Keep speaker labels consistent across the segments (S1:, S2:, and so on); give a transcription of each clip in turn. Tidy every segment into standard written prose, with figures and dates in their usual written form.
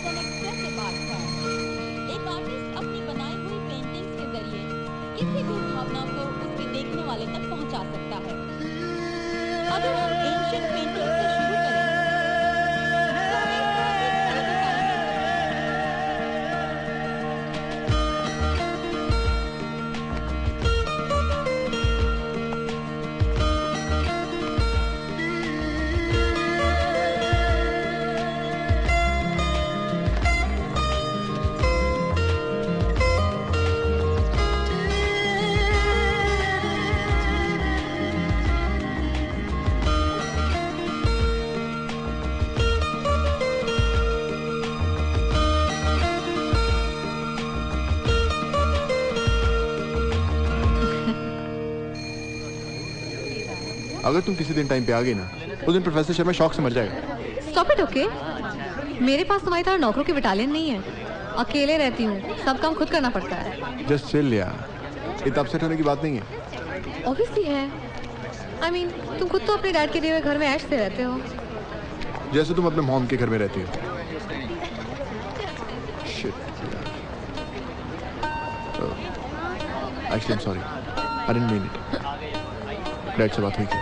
S1: is an expressive art form. एक artist अपनी बनाई हुई पेंटिंग्स के जरिए किसी भी भावना को उसके देखने वाले तक पहुंचा सकता है। अगर हम एंशिएंट पेंटिंग से शुरू करें तो हमें इसमें कुछ बड़ी मिसालें मिल
S2: अगर तुम किसी दिन टाइम पे आ गई ना, उस दिन प्रोफेसर शर्मा शौक से मर जाएगा।
S3: Stop it, okay? मेरे पास तुम्हारी तरह नौकरों की बटालियन नहीं है। अकेले रहती हूँ, सब काम खुद करना पड़ता है।
S2: जस्ट चिल यार, इतना अपसेट होने की बात नहीं है।
S3: ऑब्वियसली है। I mean, तुम खुद तो अपने डैड के दिए हुए घर में ऐश से रहते हो।
S2: जैसे तुम अपने मॉम के घर में रहती हो। Shit. Actually, I'm sorry. I didn't mean it. Dad से बात हुई क्या?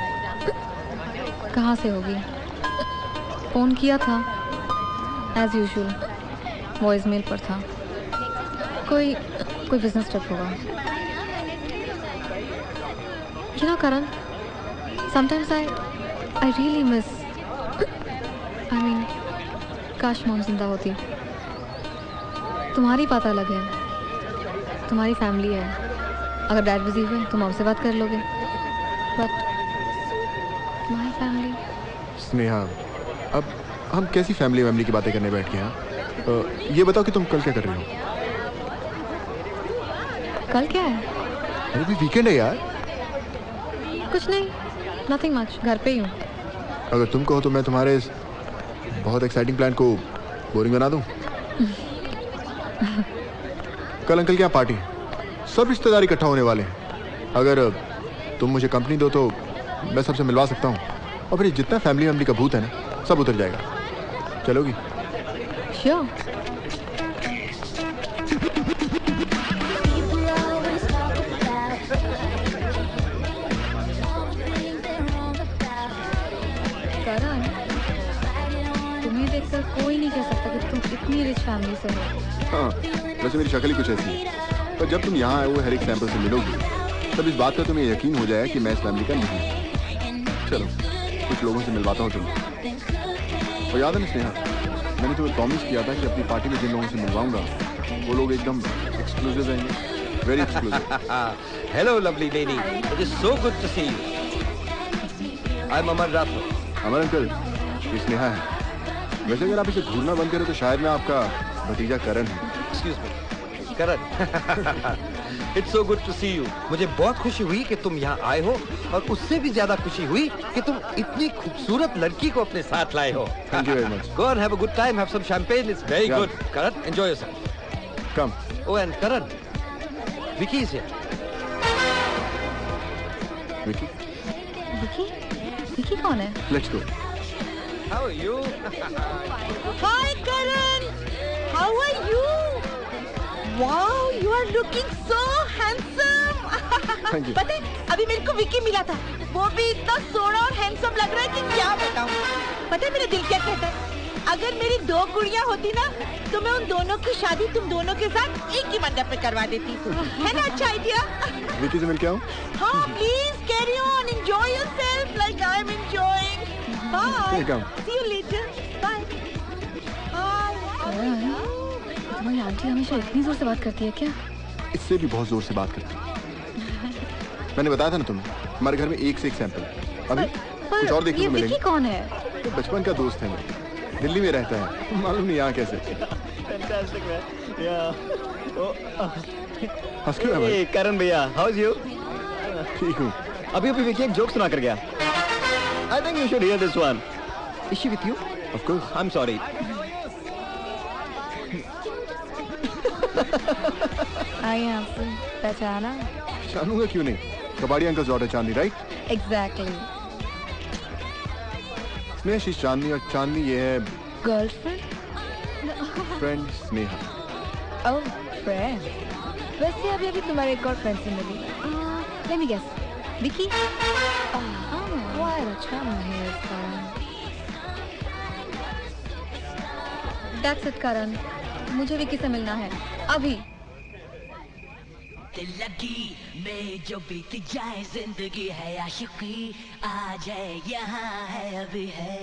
S3: कहाँ से होगी? फोन किया था एज यूजुअल, वॉइस मेल पर था। कोई बिजनेस ट्रिप होगा। You know, Karan, sometimes I really miss, I mean, काश मॉम जिंदा होती। तुम्हारी बात अलग है, तुम्हारी फैमिली है। अगर डैड बिजी हुए तो मॉम से बात कर लोगे, बट माय फैमिली।
S2: स्नेहा, अब हम कैसी फैमिली की बातें करने बैठ गए हैं? ये बताओ कि तुम कल क्या कर रही हो?
S3: कल क्या है?
S2: अरे भी वीकेंड है यार।
S3: कुछ नहीं, नथिंग मच, घर पे ही हूँ।
S2: अगर तुम कहो तो मैं तुम्हारे इस बहुत एक्साइटिंग प्लान को बोरिंग बना दूं। कल अंकल के यहाँ पार्टी है, सब रिश्तेदार इकट्ठा होने वाले हैं। अगर तुम मुझे कंपनी दो तो मैं सबसे मिलवा सकता हूँ, और फिर जितना फैमिली का भूत है ना, सब उतर जाएगा। चलोगी?
S3: श्योर। करण, तुम्हें देखकर कोई नहीं कह सकता कि तुम इतनी रिच फैमिली से हो।
S2: हाँ, वैसे मेरी शक्ल ही कुछ ऐसी है, पर जब तुम यहाँ आए हुए हर एक सैंपल से मिलोगी तब इस बात का तुम्हें यकीन हो जाएगा कि मैं इस फैमिली का नहीं हूँ। चलो, कुछ लोगों से मिलवाता हूँ तुम्हें। और याद है ना स्नेहा, मैंने तुम्हें प्रॉमिस किया था कि अपनी पार्टी में जिन लोगों से मिलवाऊंगा वो लोग एकदम एक्सक्लूसिव रहेंगे, very exclusive.
S4: Hello lovely lady, it is so good to see you. I am Amar Rathore.
S2: Amar uncle, ये स्नेहा है। वैसे अगर आप इसे घूरना बंद करें तो शायद मैं आपका भतीजा करण हूँ।
S4: Excuse me, Karan. It's so good to see you. मुझे बहुत खुशी हुई कि तुम यहाँ आए हो, और उससे भी ज्यादा खुशी हुई कि तुम इतनी खूबसूरत लड़की को अपने साथ लाए हो।
S2: Thank you very much.
S4: Go and have a good time, have some champagne. It's very good. Karan, enjoy yourself.
S2: Come.
S4: Oh, and Karan, Vicky is here.
S2: Vicky?
S3: Vicky कौन है?
S2: Let's go.
S4: How are you?
S1: Hi Karan, how are you? Wow, you are looking so handsome.
S2: Thank you.
S1: पता है, अभी मेरे को विकी मिला था, वो भी इतना सोना और हैंडसम लग रहा है कि क्या बताऊं। पता है मेरा दिल क्या कहता है? अगर मेरी 2 गुड़ियां होती ना, तो मैं उन दोनों की शादी तुम दोनों के साथ एक ही मंडप पे करवा देती। है ना अच्छा आइडिया?
S2: विकी से मिल के आऊं?
S1: हाँ, please carry on, enjoy yourself like I am enjoying. Bye, see you later, bye.
S3: तुम्हारी आंटी हमेशा इतनी जोर से बात करती है क्या?
S2: इससे भी बहुत जोर से बात करती है। मैंने बताया था ना तुम्हें, हमारे घर में एक से एक सैंपल। अभी कुछ और देखने को मिलेंगे।
S3: विकी कौन है?
S2: तो बचपन का दोस्त है मेरा, दिल्ली में रहता है, मालूम नहीं यहाँ कैसे। हंस क्यों है भाई?
S5: करण भैया, हाउ इज यू?
S2: ठीक हूँ।
S5: अभी विकी एक जोक सुना कर गया। I think you should hear this one. Is she with you?
S2: Of course.
S5: I am sorry.
S3: आई आपसे पहचाना?
S2: जानूंगा क्यों नहीं, कबाड़ी uncle daughter Chandni, right?
S3: Exactly.
S2: Sneha, she Chandni, और चांदनी ये है
S3: girlfriend.
S2: Friend Sneha.
S3: Oh friend. वैसे अभी अभी तुम्हारे एक और फ्रेंड से मिली। Let me guess, Vicky. What a charmer he is. That's it Karan, मुझे विकी से मिलना है अभी।
S6: दिल लगी में जो बीत जाए जिंदगी है आशिकी, आ जाए यहाँ है अभी है।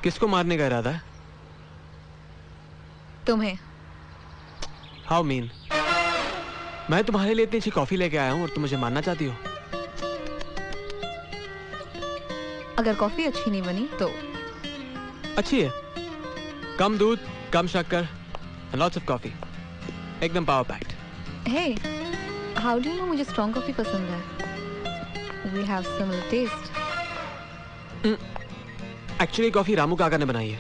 S7: किसको मारने का इरादा है?
S3: तुम्हें।
S7: How mean? मैं तुम्हारे लिए इतनी अच्छी कॉफी लेके आया हूं और तुम मुझे मारना चाहती हो?
S3: अगर कॉफी अच्छी नहीं बनी तो?
S7: अच्छी है, कम दूध, कम शक्कर, लॉट्स ऑफ कॉफी, एकदम power packed.
S3: Hey, how do you know मुझे स्ट्रॉन्ग कॉफी पसंद है? We have similar taste.
S7: Actually coffee Ramu Kaka ने बनाई है,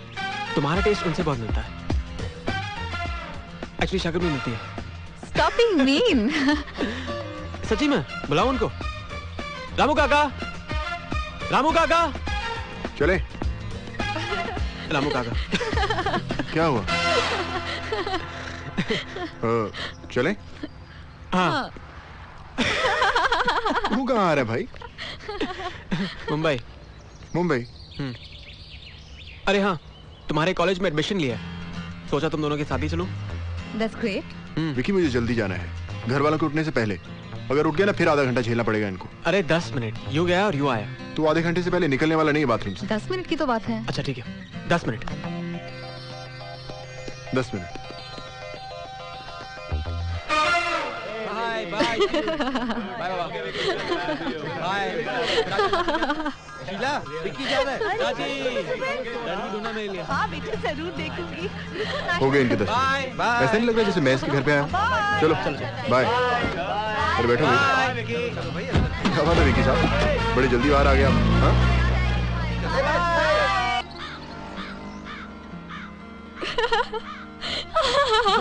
S7: तुम्हारा टेस्ट उनसे बहुत मिलता है। एक्चुअली शक्ल भी मिलती है।
S3: Stop being mean.
S7: सच्ची में, बुलाओ उनको। रामू काका, रामू काका।
S2: चले।
S7: रामू काका।
S2: क्या हुआ? चले?
S7: हाँ।
S2: तू कहाँ आ रहा है भाई?
S7: मुंबई।
S2: मुंबई?
S7: अरे हाँ, तुम्हारे कॉलेज में एडमिशन लिया है, सोचा तुम दोनों के साथ ही चलूं।
S3: That's great.
S2: विकी मुझे जल्दी जाना है, घर वालों के उठने से पहले। अगर उठ गया ना फिर आधा घंटा झेलना पड़ेगा इनको।
S7: अरे 10 मिनट, यू गया और यू आया।
S2: तू आधे घंटे से पहले निकलने वाला नहीं है बाथरूम से।
S3: 10 मिनट की तो बात है।
S7: अच्छा ठीक है, 10 minute.
S2: 10 minute.
S7: Bye bye bye bye. Sheela, Vicky जा रहा है। चाची, लड़की ढूंढना मेरे लिए।
S8: हाँ बेटा जरूर देखूंगी।
S2: हो गए इनके 10।
S7: Bye bye.
S2: ऐसा नहीं लग रहा जैसे मैं इसके घर पे आया। चलो बाय। अरे बैठो भाई। क्या बात है विकी साहब, बड़ी जल्दी बाहर आ गया। हाँ?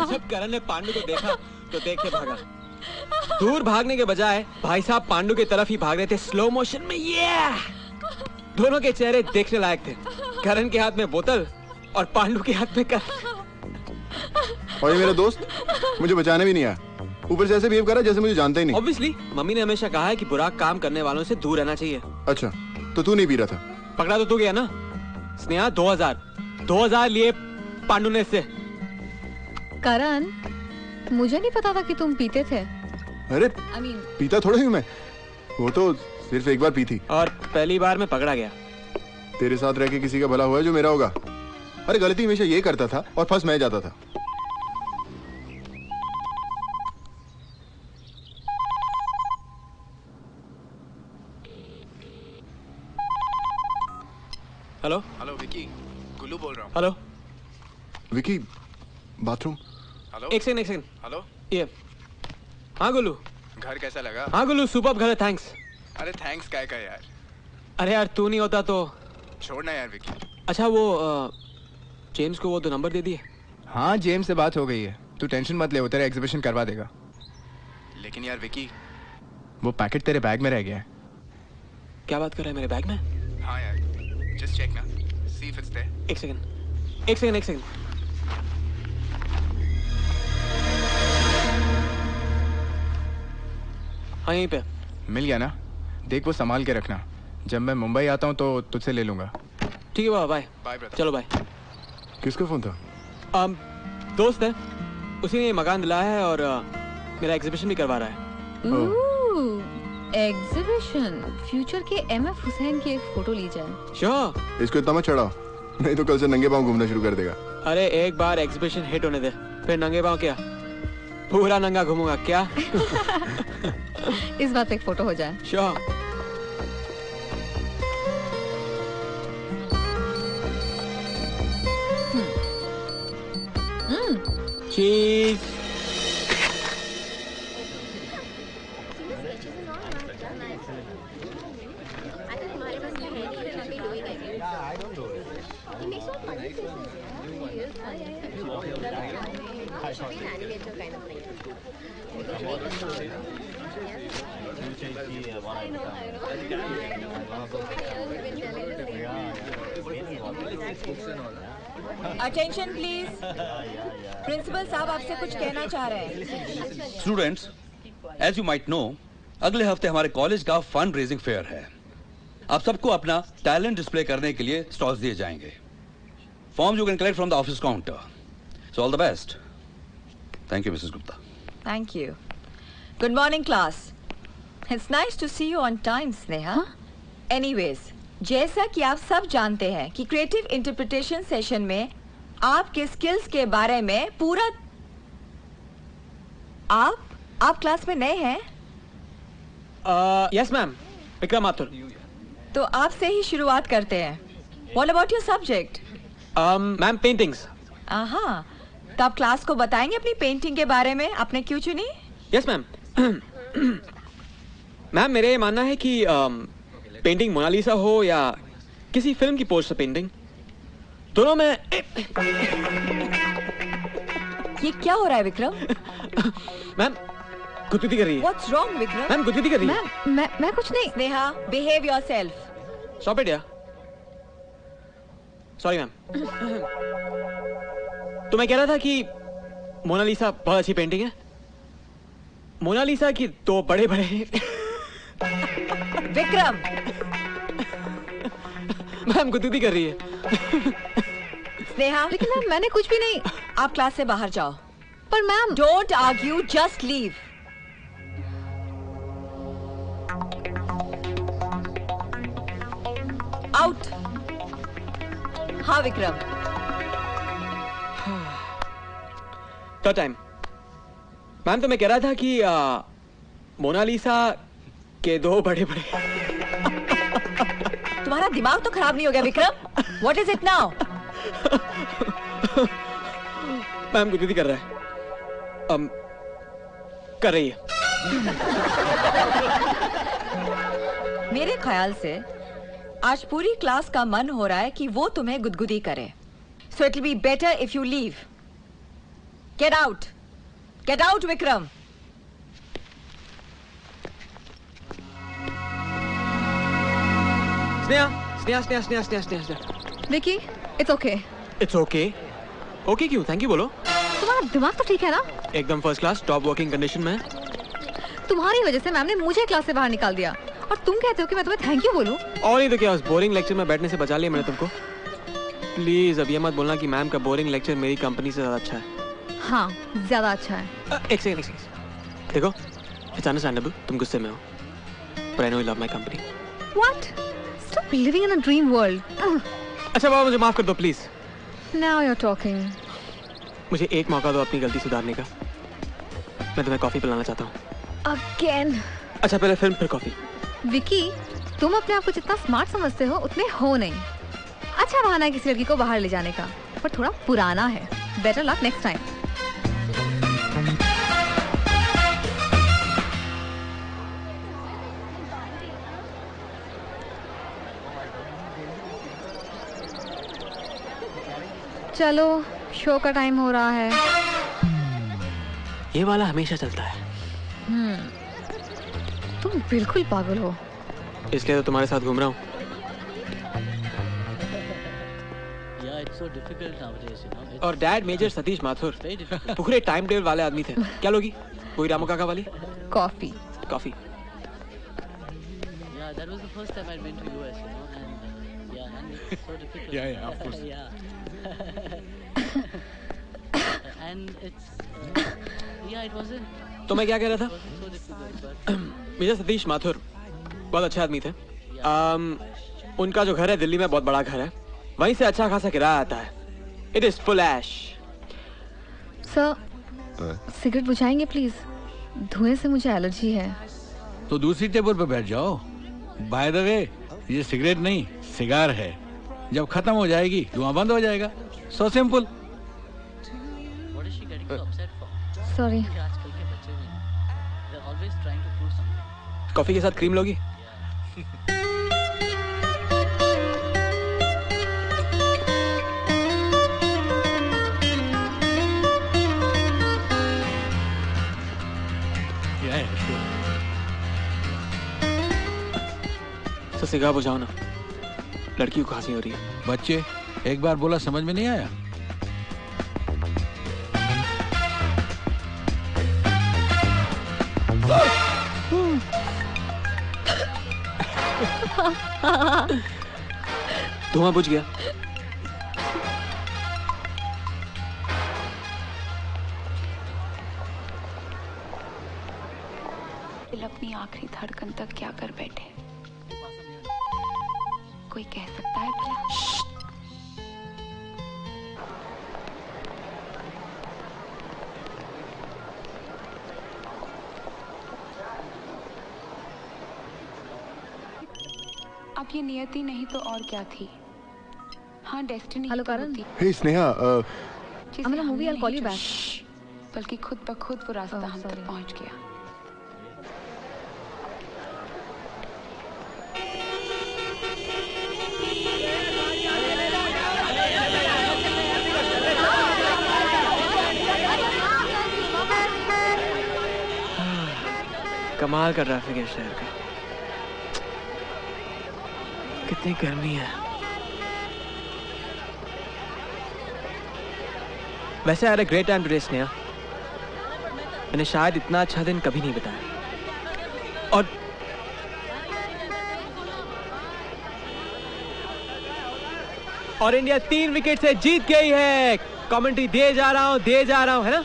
S7: जब करण ने पांडु को देखा तो देख के भागा। दूर भागने के बजाय भाई साहब पांडु की तरफ ही भाग रहे थे स्लो मोशन में। ये दोनों के चेहरे देखने लायक थे। करण के हाथ में बोतल और पांडु के हाथ में
S2: और ये मेरा दोस्त मुझे बचाने भी नहीं आया, ऊपर से ऐसे बिहेव कर रहा है जैसे मुझे जानता ही नहीं।
S7: ऑब्वियसली मम्मी ने हमेशा कहा है कि बुरा काम करने वालों से दूर रहना चाहिए।
S2: अच्छा, तो तू नहीं पी रहा था?
S7: पकड़ा तो तू गया ना। स्नेहा 2000 लिए पांडु ने इससे।
S3: करण, मुझे नहीं पता था कि तुम पीते थे।
S2: अरे
S3: I mean,
S2: पीता थोड़ा ही मैं, वो तो सिर्फ एक बार पी थी।
S7: और पहली बार में पकड़ा गया।
S2: तेरे साथ रह के किसी का भला हुआ है जो मेरा होगा। अरे गलती हमेशा ये करता था और फंस मैं जाता था।
S7: हेलो
S2: हेलो विकी, गुल्लू बोल रहा हूँ।
S7: Hello
S2: Vicky, bathroom. हेलो,
S7: एक सेकंड।
S2: हेलो।
S7: ये हाँ गुल्लू।
S2: घर कैसा लगा?
S7: हाँ गुल्लू, सुपर्ब घर है, थैंक्स।
S2: अरे थैंक्स काय का यार।
S7: अरे यार तू नहीं होता तो।
S2: छोड़ना यार विकी।
S7: अच्छा वो जेम्स को वो 2 नंबर दे दिए।
S9: हाँ जेम्स से बात हो गई है, तू टेंशन मत ले, वो तेरा एग्जीबिशन करवा देगा।
S2: लेकिन यार विकी,
S9: वो पैकेट तेरे बैग में रह गया है।
S7: क्या बात कर रहा है, मेरे बैग में?
S2: हाँ यार, जस्ट चेक ना, सी इफ इट्स देयर।
S7: एक सेकंड। हाँ यहीं पे।
S9: मिल गया ना? देख वो संभाल के रखना, जब मैं मुंबई आता हूँ तो तुझसे ले लूंगा।
S7: ठीक है बाबा, बाय।
S2: Bye brother.
S7: चलो बाय।
S2: किसका फोन था?
S7: दोस्त है, उसी ने मकान दिलाया है और मेरा एग्जीबिशन भी करवा रहा है।
S3: एग्जीबिशन, फ्यूचर के एमएफ हुसैन की एक फोटो ली जाए।
S7: श्योर।
S2: इसको इतना मत चढ़ाओ, नहीं तो कल से नंगे पांव घूमना शुरू कर देगा।
S7: अरे एक बार एग्जीबिशन हिट होने दे, फिर नंगे पांव क्या, पूरा नंगा घूमूंगा क्या?
S3: इस बात पे एक फोटो हो जाए।
S7: श्योर। चीज।
S8: अटेंशन प्लीज, प्रिंसिपल साहब आपसे कुछ कहना चाह रहे हैं।
S10: Students, as you might know, अगले हफ्ते हमारे कॉलेज का फंड रेजिंग फेयर है। आप सबको अपना टैलेंट डिस्प्ले करने के लिए स्टॉल्स दिए जाएंगे। Form you can collect from the office counter. So all the best. Thank you missus Gupta.
S8: Thank you. Good morning class. It's nice to see you on time Sneha. Anyways, जैसा कि आप सब जानते हैं कि क्रिएटिव इंटरप्रिटेशन सेशन में आपके skills के बारे में पूरा आप क्लास में नए हैं?
S7: Yes ma'am, Vikram Mathur.
S8: तो आपसे ही शुरुआत करते हैं। What about your subject?
S7: Ma'am paintings.
S8: हाँ, तो आप क्लास को बताएंगे अपनी पेंटिंग के बारे में, आपने क्यों चुनी?
S7: Yes ma'am. मैम मेरा ये मानना है कि पेंटिंग मोनालिसा हो या किसी फिल्म की पोस्टर पेंटिंग। दोनों में
S8: ये क्या हो रहा है विक्रम?
S7: मैम गुदगुदी कर रही है।
S8: What's wrong, Vikram?
S7: मैम गुदगुदी कर रही है।
S3: मैं कुछ नहीं।
S8: Sneha, behave yourself.
S7: Stop it, yeah. Sorry, ma'am. तो मैं कह रहा था कि मोनालिसा बहुत अच्छी पेंटिंग है। मोनालिसा की दो बड़े बड़े
S8: विक्रम,
S7: मैम गुदगुदी कर रही है।
S8: स्नेहा,
S3: लेकिन मैम मैंने कुछ भी नहीं।
S8: आप क्लास से बाहर जाओ।
S3: पर ma'am
S8: Don't argue, just leave. Out. हाँ विक्रम।
S7: Third time. मैम तो मैं कह रहा था कि मोनालिसा के दो बड़े बड़े
S8: तुम्हारा दिमाग तो खराब नहीं हो गया Vikram? What is it now?
S7: Ma'am गुदगुदी कर रहा है। कर रही है।
S8: मेरे ख्याल से आज पूरी क्लास का मन हो रहा है कि वो तुम्हें गुदगुदी करे। So it will be better if you leave. Get out. Get out, Vikram.
S7: Sneha.
S3: Vicky, it's okay.
S7: It's okay. Okay क्यों? थैंक यू बोलो।
S3: तुम्हारा दिमाग तो ठीक है ना?
S7: एकदम first class, top working condition में।
S3: तुम्हारी वजह से मैम ने मुझे क्लास से बाहर निकाल दिया और तुम कहते हो कि मैं तुम्हें थैंक यू बोलूं?
S7: और नहीं तो क्या, उस बोरिंग लेक्चर में बैठने से बचा लिया मैंने तुमको। प्लीज अब ये मत बोलना कि मैम का बोरिंग लेक्चर मेरी कंपनी से ज्यादा अच्छा है।
S3: हाँ, ज्यादा अच्छा है।
S7: एक सेकंड। देखो, इट्स अंडरस्टैंडेबल तुम गुस्से में हो, but I know you love my company.
S3: What? Stop living in a dream world.
S7: अच्छा बाबा, मुझे माफ कर दो प्लीज।
S3: Now you're talking.
S7: मुझे एक मौका दो अपनी गलती सुधारने का। मैं तुम्हें कॉफी पिलाना चाहता हूँ।
S3: Again.
S7: अच्छा, पहले फिल्म फिर कॉफी।
S3: विकी, तुम अपने आप को जितना स्मार्ट समझते हो उतने हो नहीं। अच्छा बहाना है किसी लड़की को बाहर ले जाने का, पर थोड़ा पुराना है। Better luck next time. चलो, शो का टाइम हो रहा है।
S7: ये वाला हमेशा चलता है।
S3: तुम बिल्कुल पागल हो।
S7: इसलिए तो तुम्हारे साथ घूम रहा हूँ। और डैड मेजर सतीश माथुर पूरे टाइम टेबल वाले आदमी थे। क्या लोगी? कोई रामू काका वाली?
S3: कॉफी।
S7: कॉफी। तो मैं क्या कह रहा था? मेजर सतीश माथुर बहुत अच्छे आदमी थे। उनका जो घर है दिल्ली में बहुत बड़ा घर है, वहीं से अच्छा खासा किराया आता है। It is full ash.
S3: Sir, cigarette बुझाएंगे प्लीज? धुएं से मुझे एलर्जी है।
S11: तो दूसरी टेबल पर बैठ जाओ। बाय द वे, ये सिगरेट नहीं सिगार है। जब खत्म हो जाएगी धुआं बंद हो जाएगा। So simple.
S3: सॉरी।
S7: कॉफी के साथ क्रीम लोगी? तो सिगार बुझाओ ना, लड़की को खांसी हो रही है।
S11: बच्चे, एक बार बोला समझ में नहीं आया?
S7: धुआं बुझ गया।
S12: दिल अपनी आखिरी धड़कन तक क्या कर बैठे, कोई कह सकता है भला? अब ये नियति नहीं तो और क्या थी? हाँ, destiny.
S3: Hello Karan.
S2: Hey Sneha,
S3: I'm in a movie, I'll call you back.
S12: बल्कि खुद ब खुद वो रास्ता हम तक पहुंच गया।
S7: कमाल का ट्रैफिक है शहर का। कितनी गर्मी है। वैसे I had a great time today Sneha. मैंने शायद इतना अच्छा दिन कभी नहीं बिताया। और इंडिया 3 विकेट से जीत गई है। कमेंट्री दे जा रहा हूं, है ना?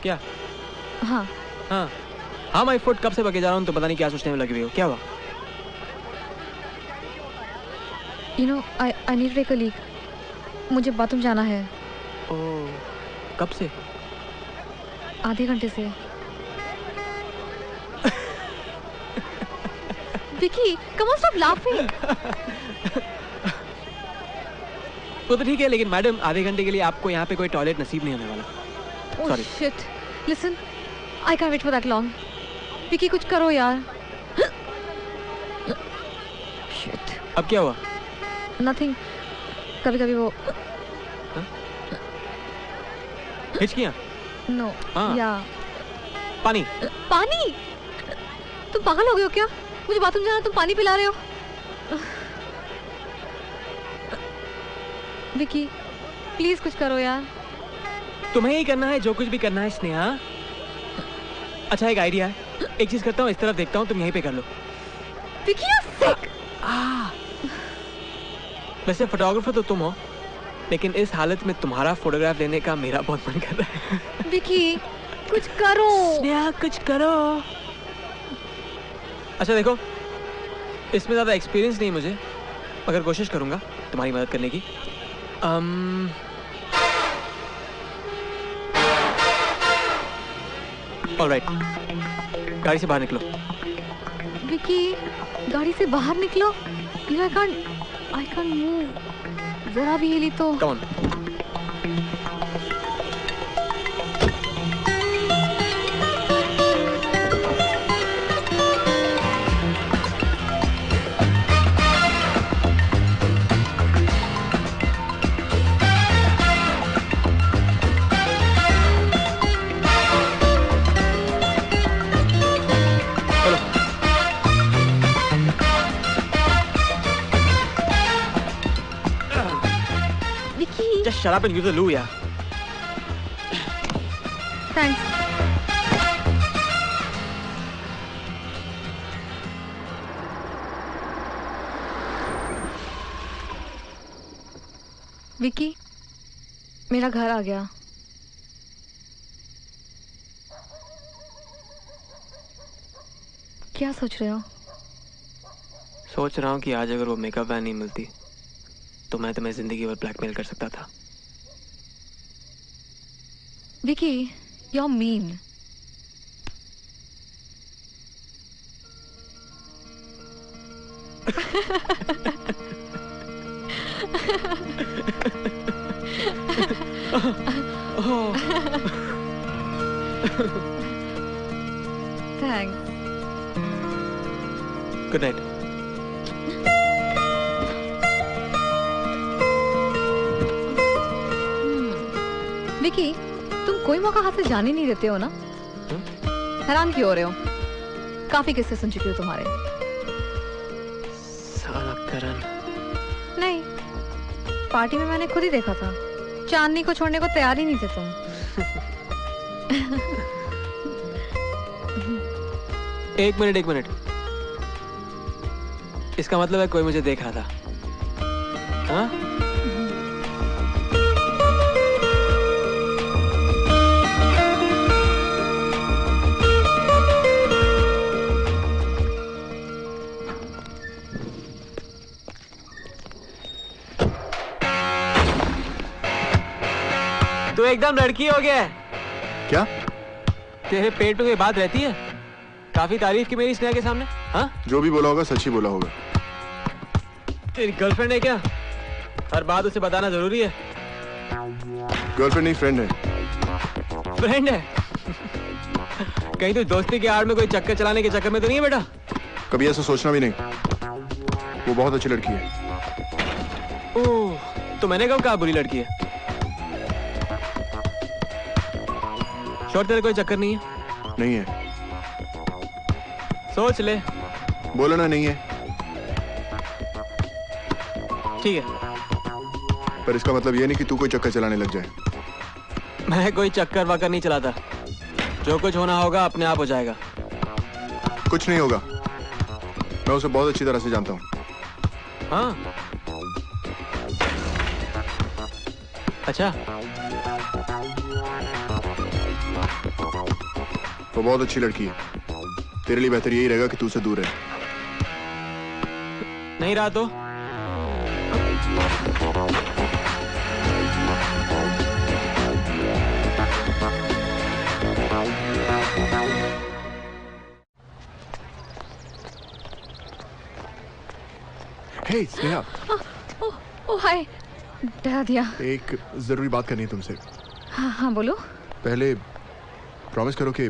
S7: क्या? हाँ माय फुट कब से बके जा रहा हूँ तो पता नहीं क्या सोचने में लगे हुए हो। क्या हुआ?
S3: You know, I need to take a leak. मुझे बाथरूम जाना है।
S7: ओह, कब से?
S3: आधे घंटे से। Vicky, come on, stop laughing.
S7: वो तो ठीक है, लेकिन मैडम आधे घंटे के लिए आपको यहाँ पे कोई टॉयलेट नसीब नहीं होने वाला।
S3: Oh
S7: Sorry.
S3: shit. Listen, I can't wait for that long. Vicky कुछ करो यार। Shit.
S7: अब क्या हुआ?
S3: Nothing. कभी-कभी वो
S7: हिचकियाँ?
S3: No.
S7: हाँ।
S3: या
S7: पानी?
S3: पानी? तुम पागल हो गए हो क्या? मुझे बाथरूम जाना, तुम पानी पिला रहे हो? विकी, प्लीज कुछ करो यार।
S7: तुम्हें ही करना है जो कुछ भी करना है स्नेहा। अच्छा एक आइडिया है, एक चीज करता हूँ, इस तरफ देखता हूँ, तुम यहीं पे कर लो।
S3: Vicky, you're sick.
S7: वैसे फोटोग्राफर तो तुम हो, लेकिन इस हालत में तुम्हारा फोटोग्राफ लेने का मेरा बहुत मन कर रहा है।
S3: विकी, कुछ करो।
S7: स्नेहा कुछ करो। अच्छा देखो, इसमें ज्यादा एक्सपीरियंस नहीं मुझे, मगर कोशिश करूंगा तुम्हारी मदद करने की। ऑलराइट, गाड़ी से बाहर निकलो।
S3: विकी, गाड़ी से बाहर निकलो। I can't move. जरा भी हिली तो।
S7: Come on. Just shut up and use the loo, yeah.
S3: Thanks. Vicky, मेरा घर आ गया। क्या सोच रहे हो?
S7: सोच रहा हूँ कि आज अगर वो मेकअप वैन नहीं मिलती तो मैं तुम्हें जिंदगी भर ब्लैकमेल कर सकता था।
S3: Vicky, you're mean. Thanks.
S7: Good night.
S3: Vicky, तुम कोई मौका हाथ से जाने नहीं देते हो ना? हैरान क्यों हो रहे हो? काफी किस्से सुन चुकी हो तुम्हारे।
S7: साला करण।
S3: नहीं, पार्टी में मैंने खुद ही देखा था, चांदनी को छोड़ने को तैयार ही नहीं थे तुम।
S7: एक मिनट, इसका मतलब है कोई मुझे देख रहा था? हाँ? तू एकदम लड़की हो गया।
S2: क्या?
S7: तेरे पेट पे कोई बात रहती है? काफी तारीफ की मेरी स्नेहा के सामने। हाँ?
S2: जो भी बोला होगा सच ही बोला होगा।
S7: तेरी गर्लफ्रेंड है क्या? हर बात उसे बताना जरूरी है।
S2: गर्लफ्रेंड नहीं, फ्रेंड है।
S7: फ्रेंड है? कहीं तो दोस्ती के आड़ में कोई चक्कर चलाने के चक्कर में तो नहीं है बेटा?
S2: कभी ऐसा सोचना भी नहीं। वो बहुत अच्छी लड़की है।
S7: ओह, तो मैंने कब कहा बुरी लड़की है? श्योर तेरे कोई चक्कर नहीं है?
S2: नहीं है।
S7: सोच ले।
S2: बोलो ना नहीं है।
S7: ठीक है।
S2: पर इसका मतलब ये नहीं कि तू कोई चक्कर चलाने लग जाए।
S7: मैं कोई चक्कर वक्कर नहीं चलाता। जो कुछ होना होगा अपने आप हो जाएगा।
S2: कुछ नहीं होगा। मैं उसे बहुत अच्छी तरह से जानता हूँ।
S7: हाँ। अच्छा।
S2: वो बहुत अच्छी लड़की है। तेरे लिए बेहतर यही रहेगा कि तू उसे दूर रहे।
S7: नहीं रहा तो?
S2: हे स्नेहा।
S3: ओह हाय। डरा दिया।
S2: एक जरूरी बात करनी है तुमसे।
S3: हाँ हाँ बोलो।
S2: पहले प्रॉमिस करो कि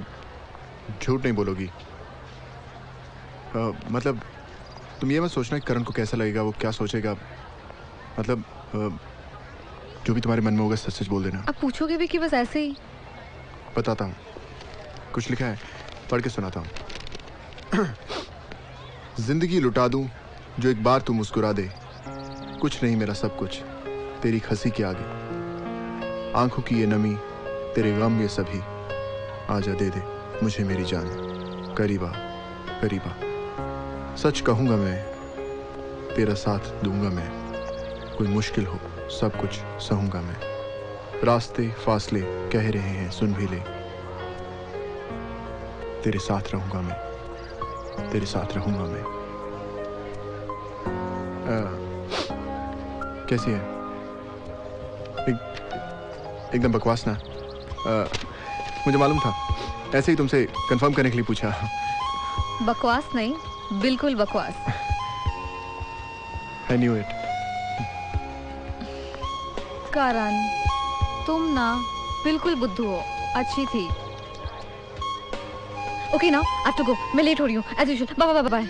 S2: झूठ नहीं बोलोगी। मतलब तुम ये मत सोचना कि करण को कैसा लगेगा, वो क्या सोचेगा। मतलब जो भी तुम्हारे मन में होगा सच सच बोल देना।
S3: अब पूछोगे भी कि बस ऐसे ही?
S2: बताता हूँ, कुछ लिखा है, पढ़ के सुनाता हूँ। जिंदगी लुटा दूं जो एक बार तू मुस्कुरा दे, कुछ नहीं मेरा सब कुछ तेरी हंसी के आगे, आंखों की ये नमी तेरे गम ये सभी, आजा दे दे मुझे मेरी जान, करीबा करीबा। सच कहूंगा मैं, तेरा साथ दूंगा मैं, कोई मुश्किल हो सब कुछ सहूंगा मैं। रास्ते फासले कह रहे हैं सुन भी ले, तेरे साथ रहूंगा मैं, तेरे साथ रहूंगा मैं। कैसी है? एकदम बकवास ना? मुझे मालूम था, ऐसे ही तुमसे कंफर्म करने के लिए पूछा।
S3: बकवास नहीं, बिल्कुल बकवास।
S2: I knew it.
S3: करण, तुम ना बिल्कुल बुद्धू हो। अच्छी थी। Okay now I have to go. मैं लेट हो रही हूँ as usual. Bye bye bye.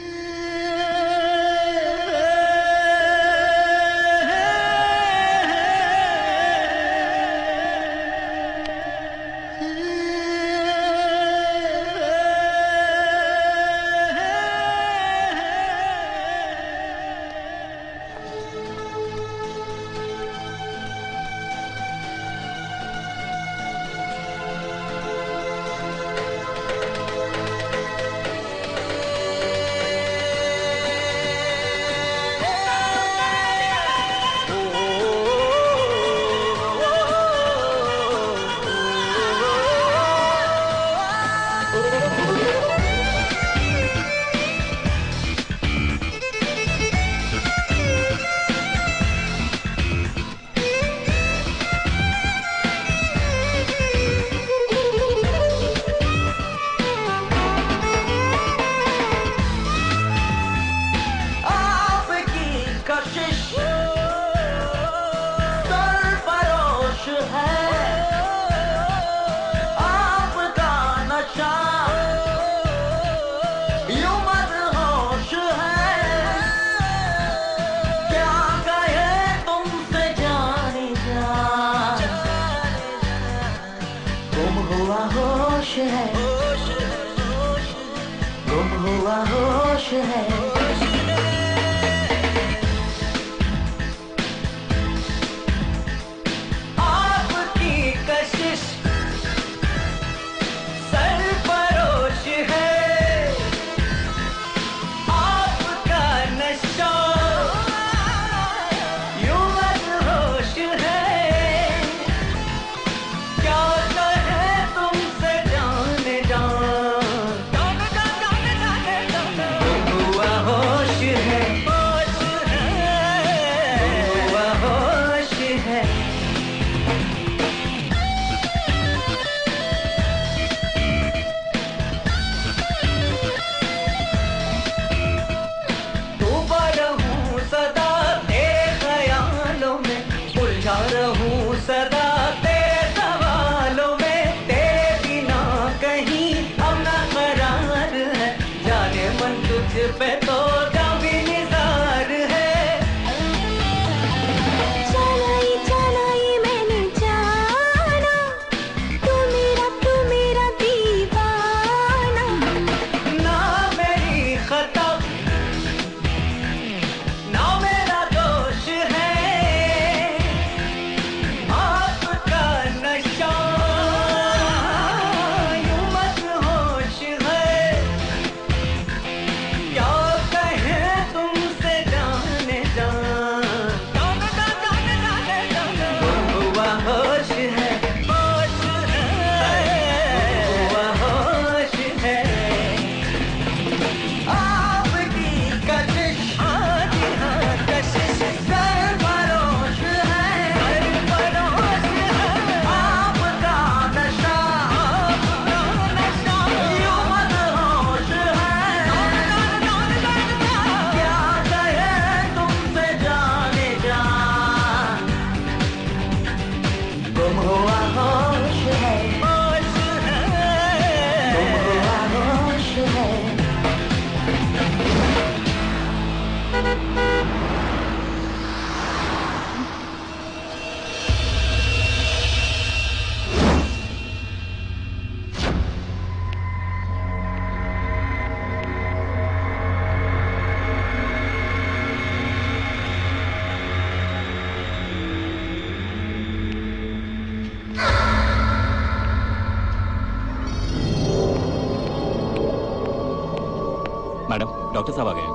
S7: Doctor साहब आ गए हैं।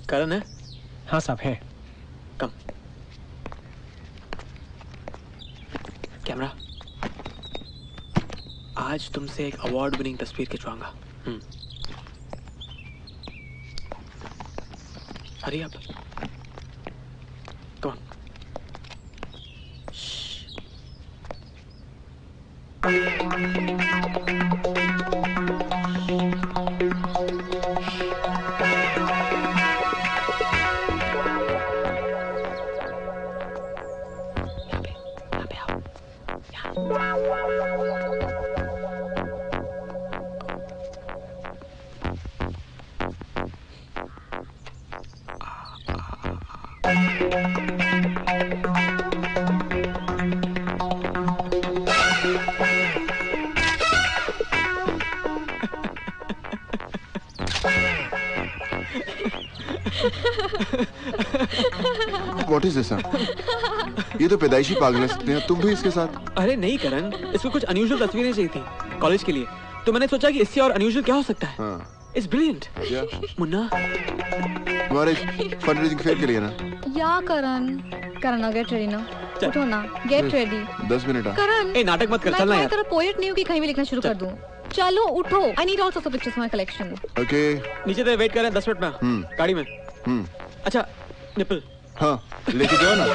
S13: करण है? हाँ साहब है। कम। कैमरा, आज तुमसे एक अवार्ड विनिंग तस्वीर खिंचवाऊंगा। हरी अब। कम।
S2: What is this, sir? ये तो पैदाइशी पागल है सकते हैं, तुम भी इसके साथ?
S13: अरे नहीं करण, इसको कुछ अनयूजुअल तस्वीरें चाहिए थी कॉलेज के लिए, तो मैंने सोचा कि इससे और अनयूजुअल क्या हो सकता है। It's brilliant. मुन्ना,
S2: तुम्हारे फंड रेजिंग फेयर के लिए ना?
S3: या करण ना गेट रेडी ना, उठो ना, गेट रेडी।
S2: 10 मिनट।
S3: करण,
S13: ए नाटक मत कर, चलना यार।
S3: मैं तेरा पोएट नहीं हूँ कि कहीं भी लिखना शुरू कर दूँ। चलो उठो, I need also some pictures for my collection.
S2: Okay.
S13: नीचे तो वेट कर रहे हैं 10 मिनट में गाड़ी में। अच्छा निपल।
S2: हाँ लेके जाओ ना।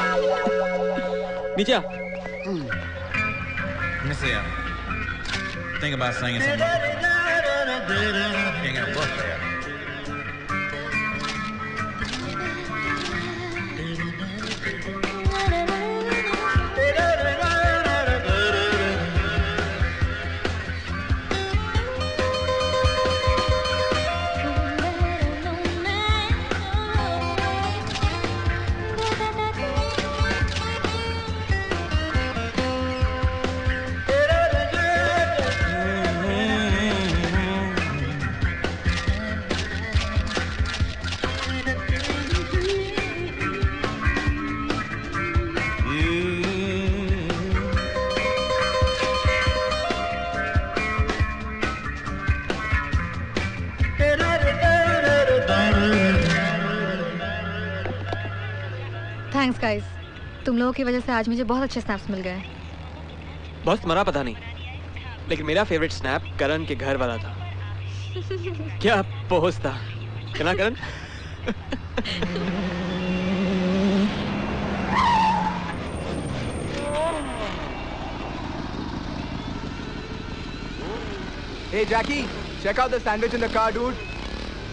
S13: नीचे आ।
S14: Missy, think about singing something. You ain't gonna work there.
S3: Thanks guys, तुम लोगों की वजह से आज मुझे बहुत अच्छे स्नैप्स मिल गए।
S13: बस तुम्हारा पता नहीं, लेकिन मेरा फेवरेट स्नैप करण के घर वाला था। क्या पोज था, क्या करण?
S9: Hey Jackie, check out the sandwich in the car, dude.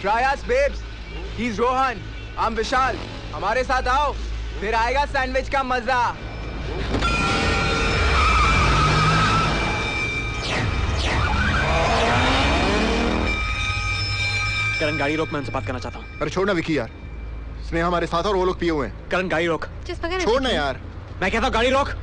S9: Try us, babes. He's Rohan. I'm Vishal. हमारे साथ आओ, फिर आएगा सैंडविच का मजा।
S13: करण गाड़ी रोक, मैं उनसे बात करना चाहता हूँ।
S2: अरे छोड़ना विकी यार, स्नेहा हमारे साथ और वो लोग पिए हुए हैं।
S13: करण गाड़ी रोक।
S2: छोड़ना यार,
S13: मैं कहता हूँ गाड़ी रोक।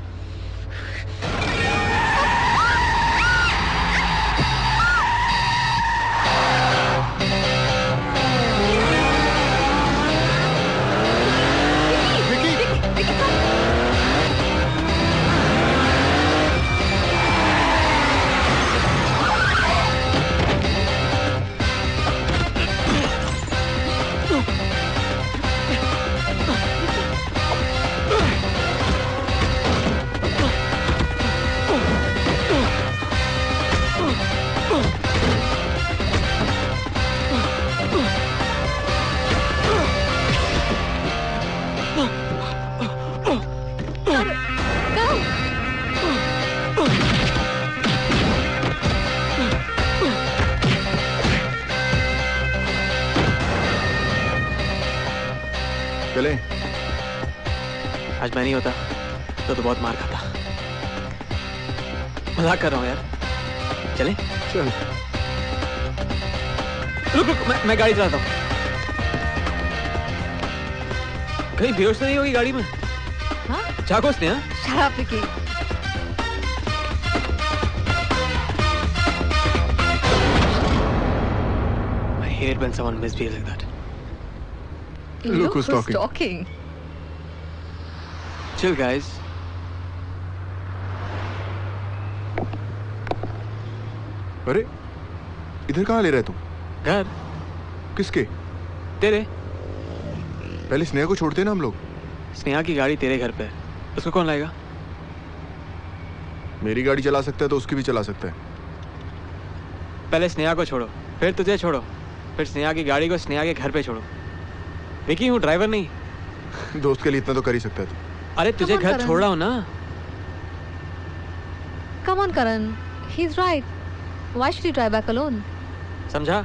S2: चले।
S13: आज मैं नहीं होता तो बहुत मार खाता। मजाक कर रहा हूँ यार। चले?
S2: चल।
S13: रुक, मैं गाड़ी चलाता हूँ। कहीं बेहोश तो नहीं होगी गाड़ी में?
S3: हाँ?
S13: चाको स्नेहा?
S3: शराब Vicky.
S13: I hate when someone misbehaves like that.
S2: Look who's talking.
S3: talking.
S13: Chill, guys.
S2: अरे इधर कहाँ ले रहे तुम?
S13: घर।
S2: किसके?
S13: तेरे।
S2: पहले स्नेहा को छोड़ते ना हम लोग।
S13: स्नेहा की गाड़ी तेरे घर पे है, उसको कौन लाएगा?
S2: मेरी गाड़ी चला सकता है तो उसकी भी चला सकता है।
S13: पहले स्नेहा को छोड़ो, फिर तुझे छोड़ो, फिर स्नेहा की गाड़ी को स्नेहा के घर पे छोड़ो। विकी हूँ, ड्राइवर नहीं।
S2: दोस्त के लिए इतना तो कर ही सकता है तू।
S13: अरे तुझे घर छोड़ रहा हूँ ना।
S3: Come on, Karan. He's right. Why should you drive back alone?
S13: समझा?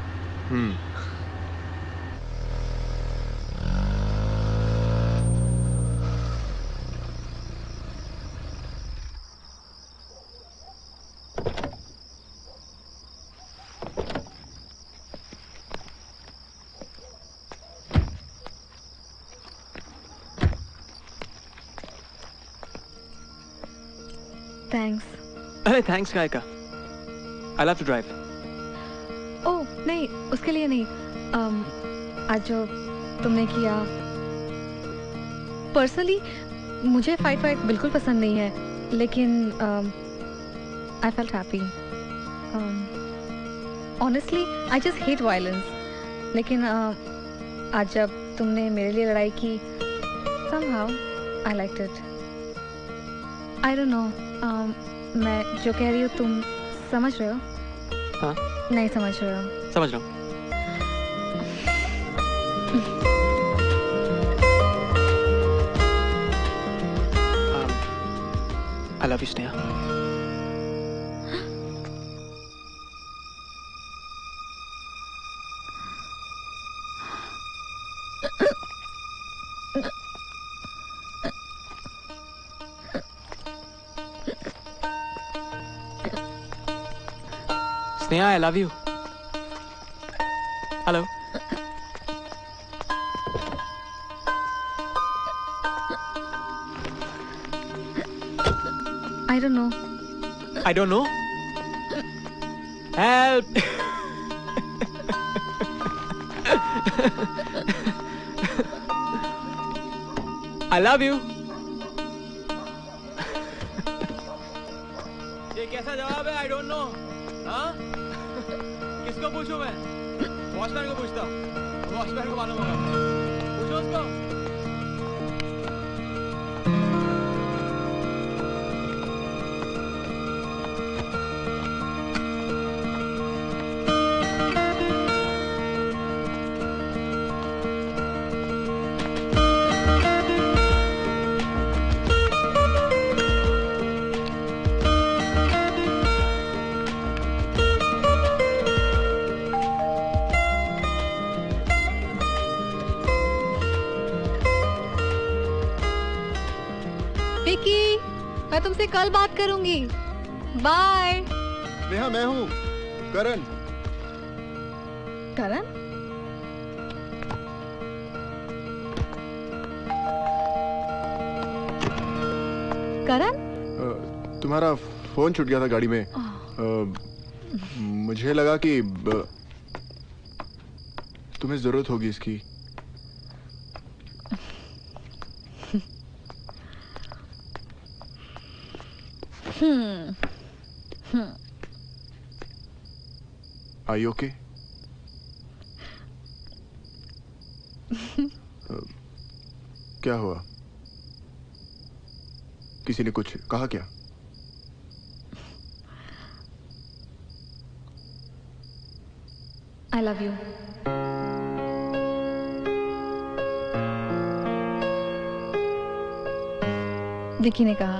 S3: Thanks.
S13: अरे थैंक्स काय का? I love to drive.
S3: ओह नहीं, उसके लिए नहीं। आज जो तुमने किया, पर्सनली मुझे फाइट बिल्कुल पसंद नहीं है, लेकिन I felt happy. Honestly I just hate violence, लेकिन आज जब तुमने मेरे लिए लड़ाई की, somehow I liked it. I don't know. मैं जो कह रही हूँ तुम समझ रहे हो?
S13: हाँ?
S3: नहीं समझ रहे हो?
S13: समझ रहा हूँ। I love you, Sneha. Sneha, I love you. Hello.
S3: I don't know.
S13: I don't know. Help. I love you.
S7: ये कैसा जवाब है? I don't know. हाँ? किसको पूछूं मैं? वॉचमैन को पूछता हूँ। वॉचमैन को मालूम होगा। पूछो उसको।
S3: विकी, मैं तुमसे कल बात करूंगी। बाय।
S2: नेहा, मैं हूँ करण।
S3: करण? करण?
S2: तुम्हारा फोन छूट गया था गाड़ी में। मुझे लगा कि तुम्हें जरूरत होगी इसकी। Are you okay? क्या हुआ? किसी ने कुछ कहा क्या?
S3: I love you. विकी ने कहा।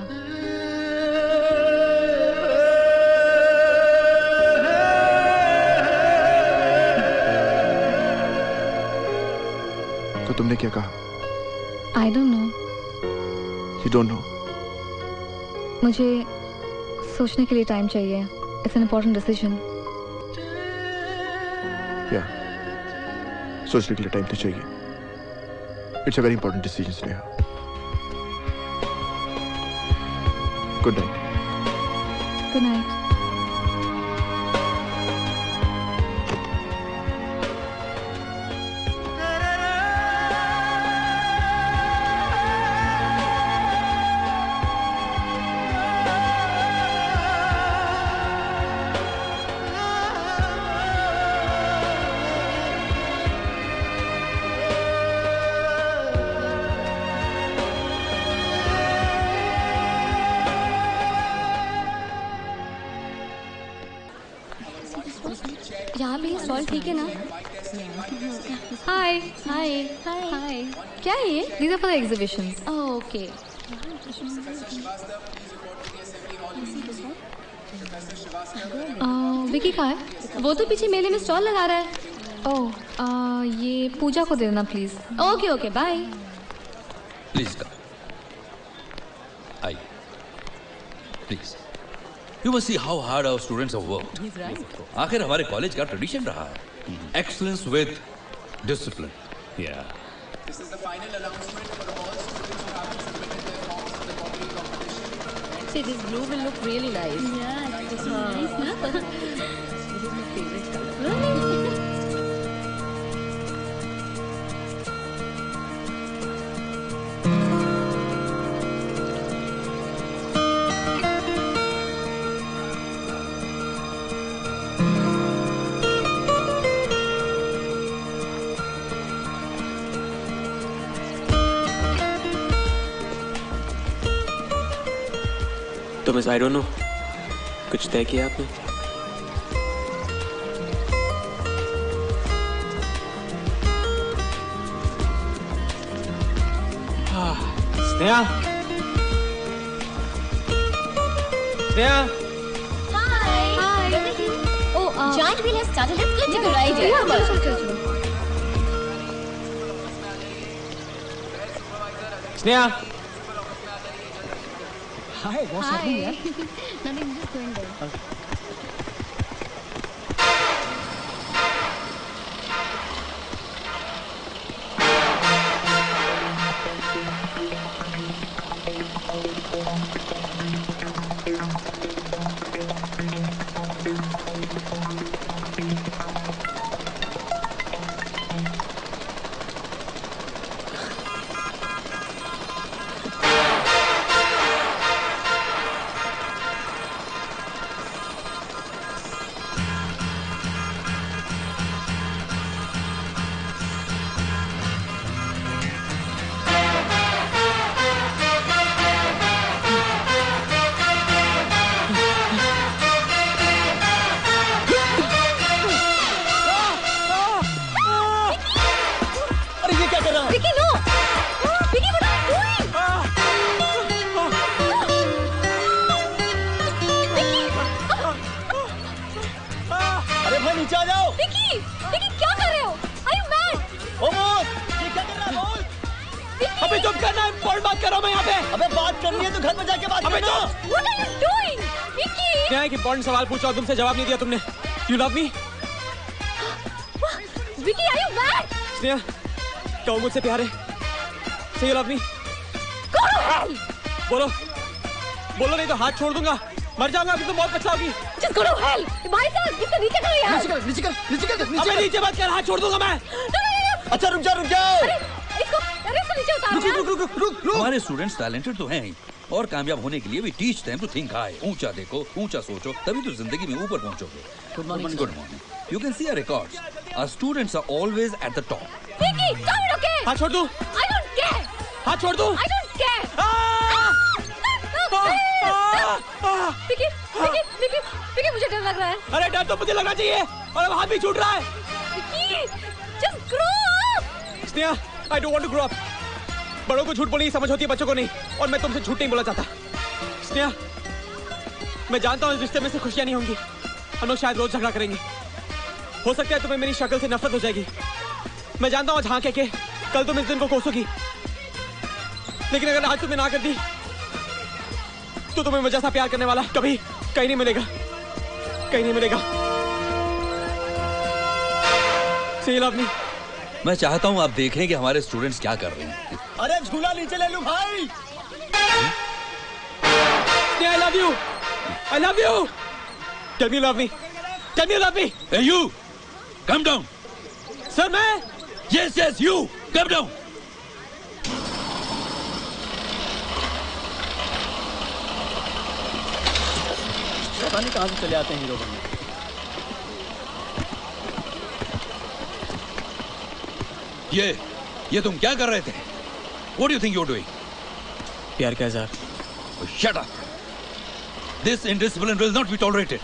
S2: तो तुमने क्या कहा?
S3: I don't know.
S2: You don't know?
S3: मुझे सोचने के लिए टाइम चाहिए। It's an important decision.
S2: Yeah. सोचने के लिए टाइम तो चाहिए। It's a very important decision, Sneha. Good night.
S3: Good night.
S15: यहाँ पे स्टॉल ठीक है ना?
S3: हाय
S15: हाय हाय
S3: क्या है ये? These are for the exhibitions.
S15: Okay
S3: Vicky कहाँ है?
S15: वो तो पीछे मेले में स्टॉल लगा रहा है।
S3: ओह ये पूजा को दे देना please.
S15: Okay okay bye.
S10: Please come. आइए please. You must see how hard our students have worked. आखिर हमारे कॉलेज का ट्रेडिशन रहा है एक्सीलेंस विद डिसिप्लिन। या
S9: This is the final announcement for all students who have submitted their forms for the pottery competition.
S8: See, this blue will look really nice.
S15: Yeah, that is nice, na?
S8: This is my favorite color.
S13: तो miss I don't know, कुछ तय किया आपने? Sneha, Sneha,
S15: Hi. Oh, giant wheel has started. Let's go take a ride.
S3: Yeah,
S15: Come on.
S3: चलो।
S13: Sneha.
S15: Hi, what's happening? Nothing, just going there.
S13: Important सवाल पूछा, तुमसे जवाब नहीं दिया तुमने। You love me?
S15: Vicky, are you mad?
S13: Sneha, कहो मुझसे प्यार है। Say you love me?
S15: Go to hell!
S13: बोलो, बोलो नहीं तो हाथ छोड़ दूंगा। मर जाऊंगा अभी, तुम बहुत पछताओगी।
S15: Just go to hell! भाई साहब, इसको नीचे करो यार।
S5: नीचे कर।
S13: अबे नीचे मत कर, हाथ छोड़ दूंगा मैं।
S5: अच्छा रुक जाओ।
S15: अरे इसको नीचे उतारो।
S10: रुक। हमारे स्टूडेंट्स टैलेंटेड तो हैं ही, और कामयाब होने के लिए भी teach them to think high. ऊंचा देखो, ऊंचा सोचो, तभी तो जिंदगी में ऊपर पहुंचोगे। Good morning. You can see our records. Our students are always at the top.
S15: Vicky, come on, okay?
S13: हाथ छोड़ दूं?
S15: I don't care.
S13: हाथ छोड़ दूं?
S15: I don't care. विकी, मुझे डर लग रहा है।
S13: अरे डर तो मुझे लगना चाहिए, और अब हाथ भी छूट रहा है।
S15: Vicky, just grow up.
S13: Sneha, I don't want to grow up. बड़ों को झूठ बोलने की समझ होती है, बच्चों को नहीं, और मैं तुमसे झूठ नहीं बोलना चाहता। स्नेहा, मैं जानता हूँ इस रिश्ते में से खुशियां नहीं होंगी, हम लोग शायद रोज झगड़ा करेंगे। हो सकता है तुम्हें मेरी शक्ल से नफरत हो जाएगी। मैं जानता हूँ झांक के कल तुम इस दिन को कोसोगी, लेकिन अगर आज तुमने ना कर दी तो तुम्हें मुझे जैसा प्यार करने वाला कभी कहीं नहीं मिलेगा, कहीं नहीं मिलेगा। Say you love me?
S10: मैं चाहता हूँ आप देखें कि हमारे स्टूडेंट्स क्या कर रहे हैं।
S5: अरे झूला नीचे ले लूं भाई।
S13: I love you. I love you. Tell me you love me. Tell me you love me.
S10: Hey you, come down.
S13: Sir, मैं?
S10: Yes, you, come down.
S5: पता नहीं कहाँ से चले आते हैं हीरो बनने।
S10: ये तुम क्या कर रहे थे? What do you think you're doing?
S13: प्यार का इज़हार।
S10: Shut up. This indiscipline will not be tolerated.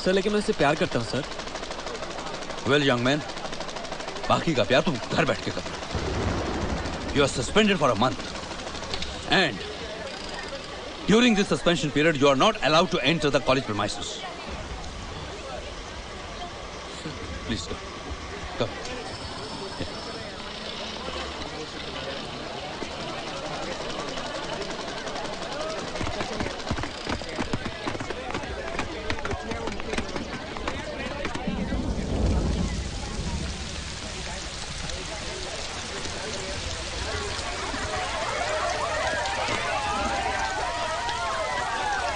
S7: Sir लेकिन मैं इससे प्यार करता हूँ सर।
S10: वेल यंग मैन, बाकी का प्यार तुम घर बैठ के कर। You are suspended for a month and during this suspension period you are not allowed to enter the college premises. Please come.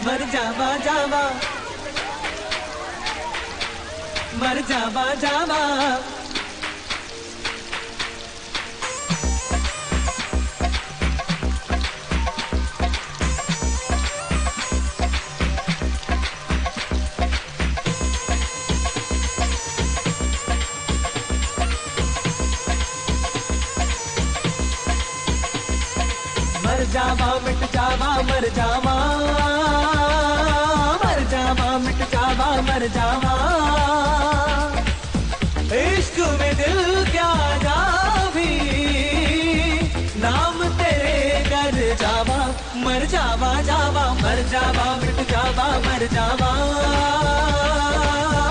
S6: मर जावा जावा, मर जावा जावा, मर जावा मिट जावा मर जावा, मर जावा मिट जावा मर जावा, इश्क में दिल क्या जा भी, नाम तेरे कर जावा, मर जावा जावा, मर जावा मिट जावा मर जावा,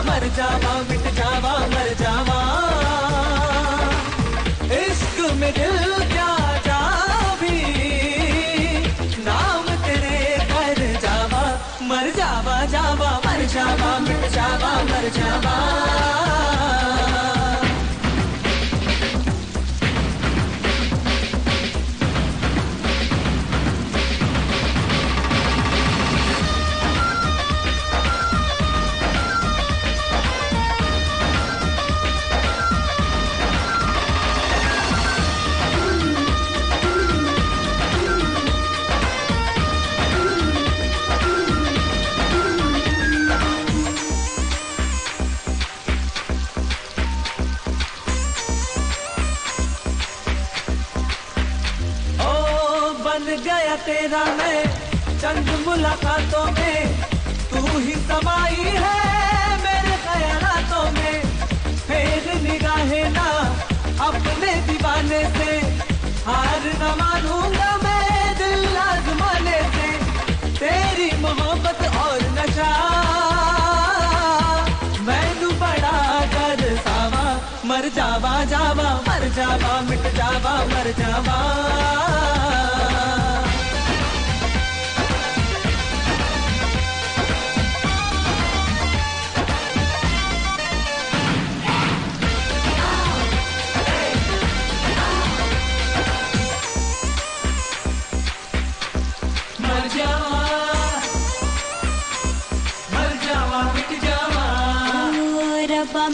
S6: मर जावा मिट जावा मर जावा, इश्क में दिल क्या जा भी, नाम तेरे कर जावा, मर जावा जावा, मर जावा मिट जावा मर जावा। गया तेरा मैं चंद मुलाकातों में, तू ही समाई है मेरे ख्यालातों में, फेर निगाहें ना अपने दीवाने से, हार न मानूंगा मैं दिल आजमाने से, तेरी मोहब्बत और नशा मैनू बड़ा कर सावा, मर जावा जावा, मर जावा मिट जावा मर जावा।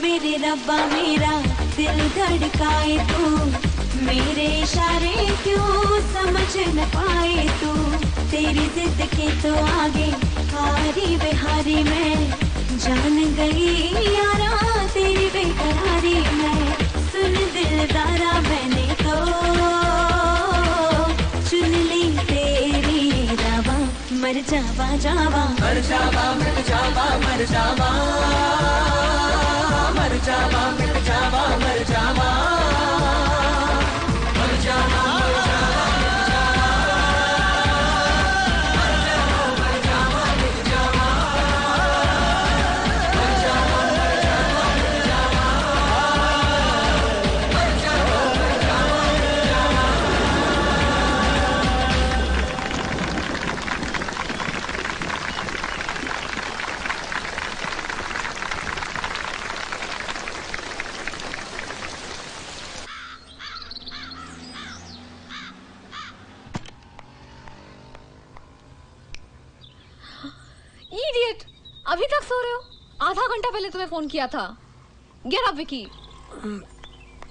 S15: मेरे रब्बा मेरा दिल धड़काए तू, मेरे इशारे क्यों समझ न पाए तू, तेरी जिद के तो आगे हारी बेहारी मैं, जान गई यारा तेरी बेकरारी मैं, सुन दिलदारा मैंने तो चुन ली तेरी रवा, मर जावा जावा,
S6: मर जावा मिट जावा मर जावा, मर जावा मिट जावा मर जावा, मर जावा मर जावा मिट जावा, मर जावा मर जावा मिट जावा, मर जावा मर जावा मिट जावा, मर जावा मर जावा मिट जावा।
S3: इडियट, अभी तक सो रहे हो? आधा घंटा पहले तुम्हें फोन किया था। Get up Vicky.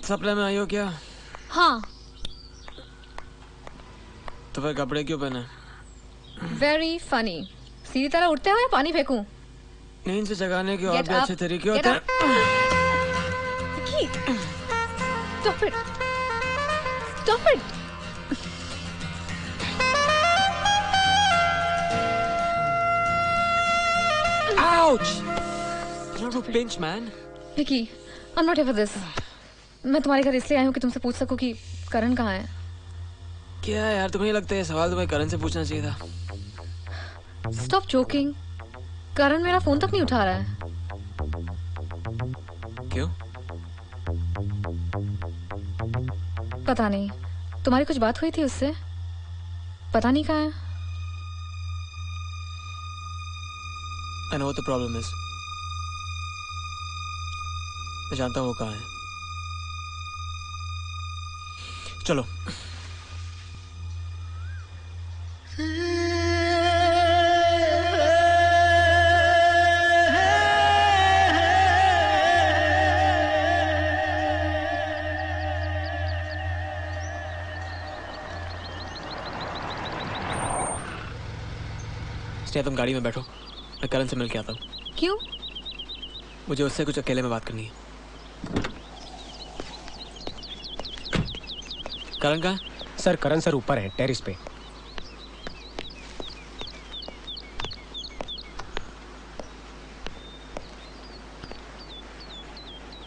S7: सपने में आई हो क्या?
S3: हाँ।
S7: तो फिर कपड़े क्यों पहने?
S3: Very funny. सीधी तरह उठते हुए पानी फेंकूं?
S7: नींद से जगाने के और भी अच्छे तरीके होते हैं।
S3: Vicky, stop it. Stop it.
S7: Ouch! no, pinch, man.
S3: Vicky, I'm not here for this. मैं तुम्हारे घर इसलिए आई हूँ कि तुमसे पूछ सकूँ कि करण कहाँ है।
S7: क्या यार, तुम्हें लगता है सवाल तुम्हें करण से पूछना चाहिए था?
S3: Stop joking. करण मेरा फोन तक नहीं उठा रहा है।
S7: क्यों?
S3: पता नहीं, तुम्हारी कुछ बात हुई थी उससे? पता नहीं कहाँ है।
S7: I know what the problem is. मैं जानता हूँ वो कहाँ है। चलो। स्नेहा, तुम गाड़ी में बैठो, मैं करण से मिल के आता हूँ।
S3: क्यों?
S7: मुझे उससे कुछ अकेले में बात करनी है। करण कहाँ है?
S16: सर, करण सर ऊपर है, टेरिस पे।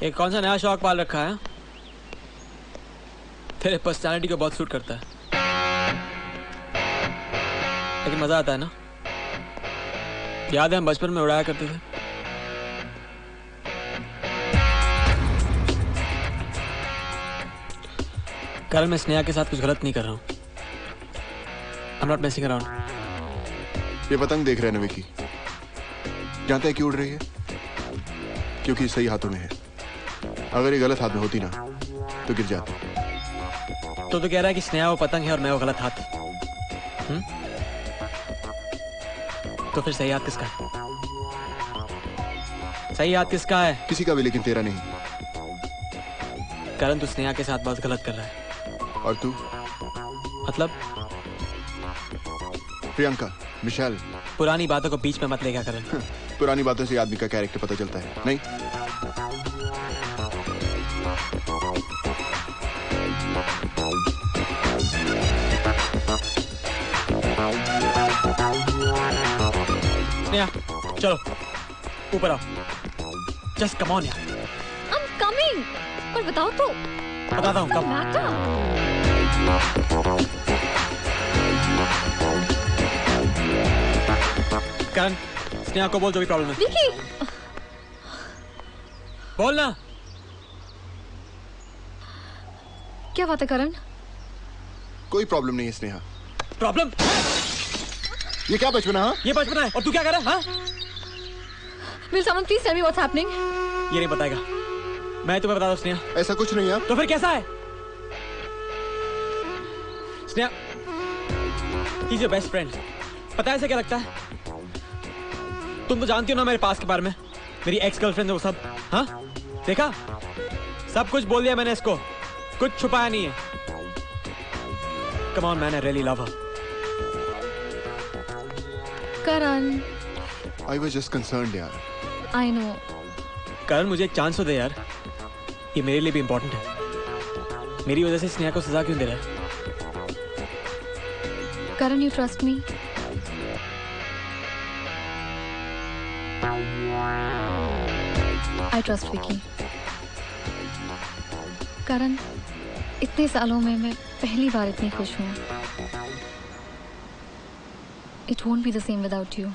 S7: एक कौन सा नया शौक पाल रखा है? तेरे पर्सनालिटी को बहुत सूट करता है, लेकिन मजा आता है ना? याद है हम बचपन में उड़ाया करते थे। कल मैं स्नेहा के साथ कुछ गलत नहीं कर रहा हूँ। I'm not messing around.
S2: ये पतंग देख रहे हैं ना विकी, जानते हैं क्यों उड़ रही है? क्योंकि सही हाथों में है। अगर ये गलत हाथ में होती ना तो गिर जाती।
S7: तो कह रहा है कि स्नेहा वो पतंग है और मैं वो गलत हाथ। तो फिर सही हाथ किसका है? सही हाथ किसका है?
S2: किसी का भी, लेकिन तेरा नहीं।
S7: करण, तू स्नेहा के साथ बहुत गलत कर रहा है।
S2: और तू?
S7: मतलब?
S2: प्रियंका, विशाल,
S7: पुरानी बातों को बीच में मत लेगा करण।
S2: पुरानी बातों से आदमी का कैरेक्टर पता चलता है, नहीं?
S7: स्नेहा, चलो ऊपर आओ। जस्ट कम ऑन यार।
S3: I'm coming. पर बताओ तो।
S7: बताता हूँ कब। करण, स्नेहा को बोल जो भी प्रॉब्लम है।
S3: विकी,
S7: बोल ना।
S3: क्या बात है करण?
S2: कोई प्रॉब्लम नहीं है स्नेहा।
S7: प्रॉब्लम?
S2: ये क्या बचपना? हाँ,
S7: ये बचपना है और तू क्या कर रहा है? हाँ?
S3: Will someone please tell me what's happening?
S7: ये नहीं बताएगा, मैं तुम्हें बता दूं स्नेहा।
S2: ऐसा कुछ नहीं है।
S7: तो फिर कैसा है? Sneha, he's your best friend. पता है ऐसे क्या लगता है? तुम तो जानती हो ना मेरे पास के बारे में, मेरी एक्स गर्लफ्रेंड है वो सब। हाँ, देखा, सब कुछ बोल दिया मैंने इसको, कुछ छुपाया नहीं है। Come on man, I really love her.
S3: Karan,
S2: I was just concerned यार।
S3: I know.
S7: करण, मुझे एक चांस तो दे यार, ये मेरे लिए भी इम्पोर्टेंट है। मेरी वजह से स्नेहा को सजा क्यों दे रहा है?
S3: करण, you trust me? I trust Vicky. करण, इतने सालों में मैं पहली बार इतनी खुश हूँ। It won't be the same without you.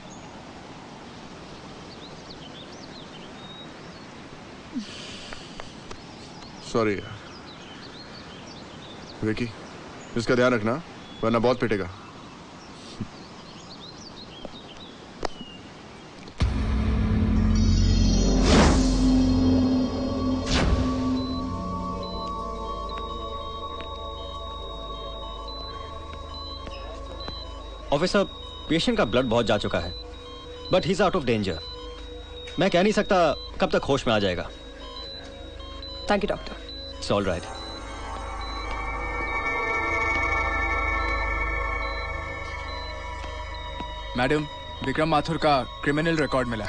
S2: Sorry यार। विकी, इसका ध्यान रखना वरना बहुत पिटेगा।
S5: ऑफिसर, पेशेंट का ब्लड बहुत जा चुका है, but he is out of danger. मैं कह नहीं सकता कब तक होश में आ जाएगा।
S8: Thank you doctor.
S5: It's all right.
S9: Madam, Vikram Mathur का क्रिमिनल रिकॉर्ड मिला।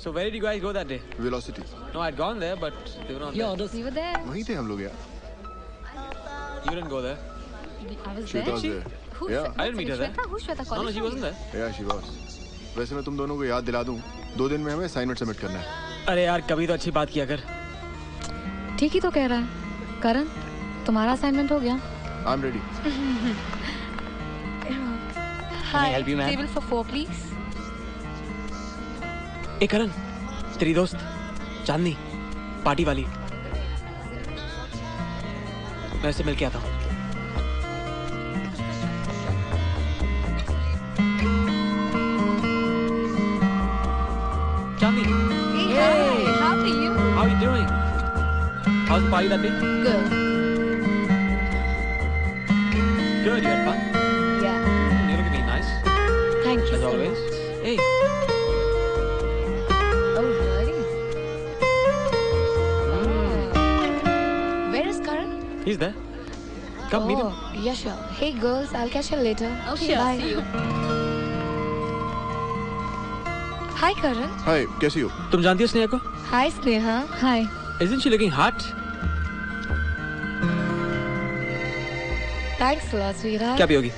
S7: So where did you guys go that day?
S2: Velocity.
S7: No, I'd gone there, but they were not there.
S3: You were there.
S2: वहीं थे हम लोग यार।
S7: You didn't go there.
S3: I was
S2: Shweta
S3: there.
S2: was there.
S3: Who?
S2: Yeah.
S7: I didn't meet her there.
S3: Shweta? Who Shweta?
S7: No, no,
S3: College
S7: she wasn't there.
S2: Yeah, she was. वैसे मैं तुम दोनों को याद दिला दूं, 2 दिन में हमें असाइनमेंट सबमिट करना है।
S7: अरे यार कभी तो अच्छी बात किया कर।
S3: ठीक ही तो कह रहा है। करण, तुम्हारा असाइनमेंट हो गया?
S2: I'm ready.
S3: Hi.
S7: help you, ma'am?
S3: Table for 4, please.
S7: ए करण, तेरी दोस्त चांदनी, पार्टी वाली, मैं उससे मिल के आता हूँ। चांदनी,
S3: Hey, hi. How are you?
S7: how are you doing? How's the party that day?
S3: Good.
S7: Good, you had fun?
S3: Yeah.
S7: You're looking really nice.
S3: Thank you
S7: As
S3: so
S7: always.
S3: much.
S7: Hey,
S3: Oh, really? Where is Karan?
S7: he's there. Come meet him.
S3: Yeah, sure. Hey, girls, I'll catch you later.
S1: Okay,
S3: Bye.
S1: see you.
S3: Hi, Karan.
S2: Hi, कैसी हो?
S7: तुम जानती हो स्नेहा को?
S3: Hi, Sneha. Hi.
S7: Isn't she looking hot?
S3: Thanks a lot, sweetheart.
S7: क्या पियोगी?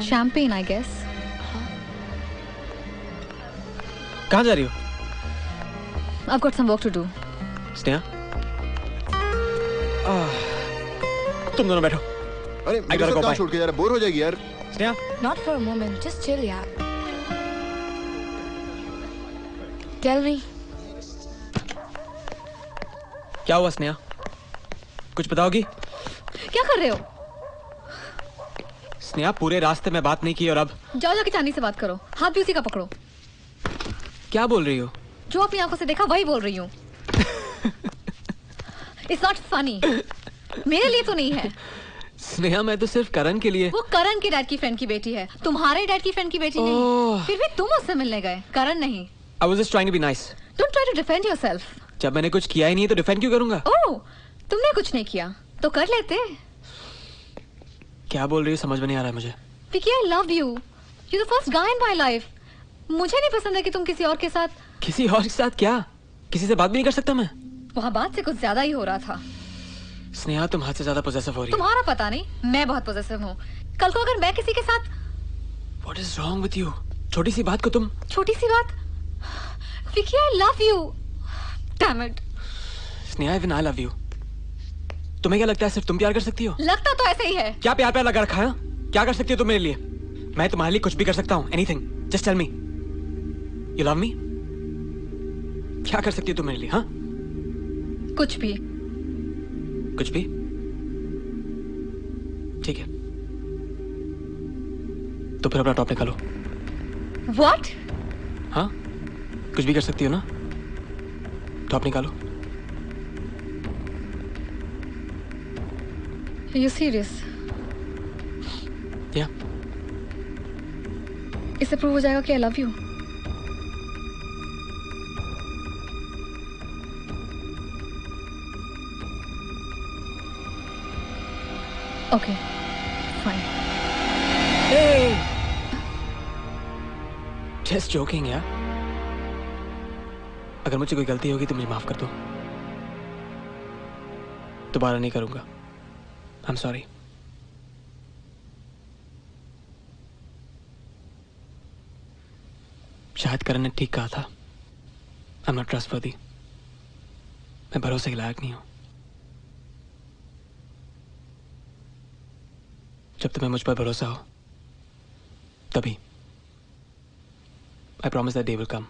S3: Champagne, I guess.
S7: कहाँ जा रही हो?
S3: I've got some work to do.
S7: Sneha? तुम दोनों बैठो।
S2: अरे
S7: I
S2: मेरे
S7: gotta
S2: साथ
S7: go,
S2: कहाँ
S7: bye.
S2: छोड़ के जा रहा है? बोर हो जाएगी यार।
S7: Sneha?
S3: Not for a moment. Just chill, yaar. Tell me.
S7: क्या हुआ स्नेहा? कुछ बताओगी?
S3: क्या कर रहे हो?
S7: स्नेहा पूरे रास्ते में बात नहीं की और अब
S3: जाओ जाके चांदी से बात करो। हाथ भी उसी का पकड़ो।
S7: क्या बोल रही हो?
S3: जो अपनी आंखों से देखा वही बोल रही हूँ। It's not funny. मेरे लिए तो नहीं है।
S7: स्नेहा मैं तो सिर्फ करण के लिए।
S3: वो करण के डैड की फ्रेंड की बेटी है, तुम्हारे डैड की फ्रेंड की बेटी नहीं। फिर भी तुम उससे मिलने गए, करण नहीं।
S7: I was just trying to be nice.
S3: Don't try to defend yourself.
S7: जब मैंने कुछ किया ही नहीं है तो डिफेंड क्यों करूंगा?
S3: ओह, तुमने कुछ नहीं किया तो कर लेते।
S7: क्या बोल रही हो समझ में नहीं आ रहा है मुझे।
S3: Vicky, I love you. You're the first guy in my life. मुझे नहीं पसंद है कि तुम किसी और के साथ।
S7: किसी और के साथ क्या? किसी से बात भी नहीं कर सकता मैं?
S3: वहाँ बात से कुछ ज्यादा ही हो रहा था।
S7: स्नेहा तुम हद से ज्यादा पोजेसिव हो रही हो।
S3: तुम्हारा पता नहीं, मैं बहुत पोजेसिव हूँ। कल को अगर मैं किसी के साथ।
S7: What is wrong with you? छोटी सी बात को तुम।
S3: छोटी सी बात। Vicky, I love you. Damn it.
S7: Sneha even I love you. तुम्हें क्या लगता है सिर्फ तुम प्यार कर सकती हो?
S3: लगता तो ऐसे ही है।
S7: क्या प्यार प्यार लगा रखा है? क्या कर सकती हो तुम मेरे लिए? मैं तुम्हारे लिए कुछ भी कर सकता हूँ। Anything. Just tell me. You love me? क्या कर सकती हो तुम मेरे लिए? हाँ?
S3: कुछ भी।
S7: कुछ भी? ठीक है। तो फिर अपना टॉप निकालो।
S3: What?
S7: हाँ? कुछ भी कर सकती हो ना? टॉप निकालो।
S3: Are you serious?
S7: Yeah.
S3: इससे प्रूव हो जाएगा कि I love you. Okay. Fine.
S7: Hey! Just joking, यार। अगर मुझसे कोई गलती होगी तो मुझे माफ कर दो। दोबारा नहीं करूंगा। I'm sorry. शायद करण ने ठीक कहा था। I'm not trustworthy. मैं भरोसे के लायक नहीं हूं। जब तुम्हें मुझ पर भरोसा हो, तभी। I promise that day will come.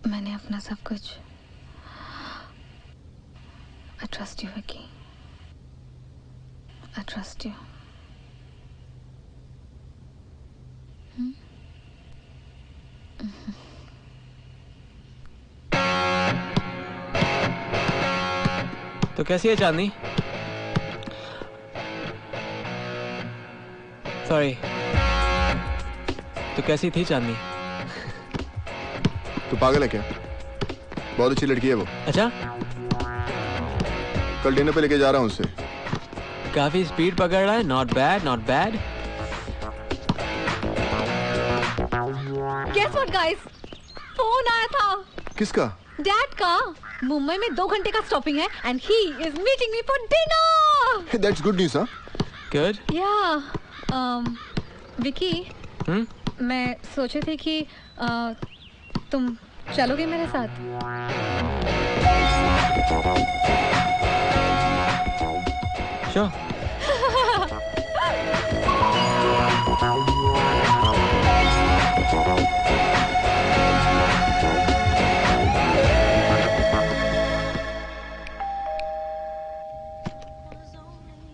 S3: मैंने अपना सब कुछ। I trust you, Vicky. I trust you.
S7: तो कैसी है चांदनी? सॉरी। तो कैसी थी चांदनी?
S2: तू पागल है क्या? बहुत अच्छी लड़की है वो।
S7: अच्छा?
S2: कल डिनर पे लेके जा रहा हूँ उससे।
S7: काफी स्पीड पकड़ रहा है। Not bad, not bad.
S3: Guess what, guys? Phone आया था।
S2: किसका?
S3: डैड का। मुंबई में 2 घंटे का स्टॉपिंग है and he is meeting me for dinner.
S2: Hey, that's good news, huh?
S7: Good.
S3: Yeah. Vicky, मैं सोचे थे कि तुम चलोगे मेरे साथ?
S7: Sure.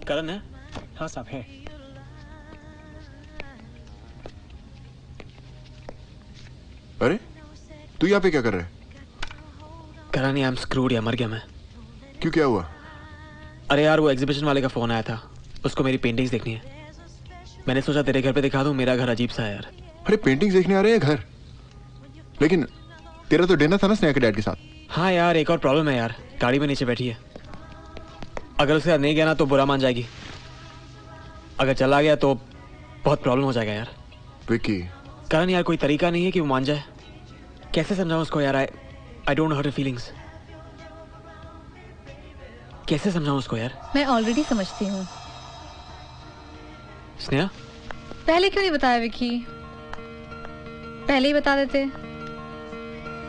S7: करण है?
S16: हाँ साहब है।
S2: अरे तू यहाँ पे क्या कर रहा है?
S7: करण, आई एम स्क्रूड यार, मर गया मैं।
S2: क्यों, क्या हुआ?
S7: अरे यार, वो एग्जीबिशन वाले का फोन आया था, उसको मेरी पेंटिंग्स देखनी है। मैंने सोचा तेरे घर पे दिखा दूं, मेरा घर अजीब सा है यार।
S2: अरे पेंटिंग्स देखने आ रहे हैं घर? लेकिन तेरा तो डिनर था ना स्नेहा के डैड के साथ।
S7: हाँ यार, एक और प्रॉब्लम है यार, गाड़ी में नीचे बैठी है। अगर उसके साथ नहीं गया ना तो बुरा मान जाएगी, अगर चला गया तो बहुत प्रॉब्लम हो जाएगा यार।
S2: विकी।
S7: करण यार, कोई तरीका नहीं है कि वो मान जाए? कैसे समझाऊं उसको यार? I don't know her feelings. कैसे समझाऊं उसको यार?
S3: मैं ऑलरेडी समझती हूँ।
S7: स्नेहा,
S3: पहले क्यों नहीं बताया विकी? पहले ही बता देते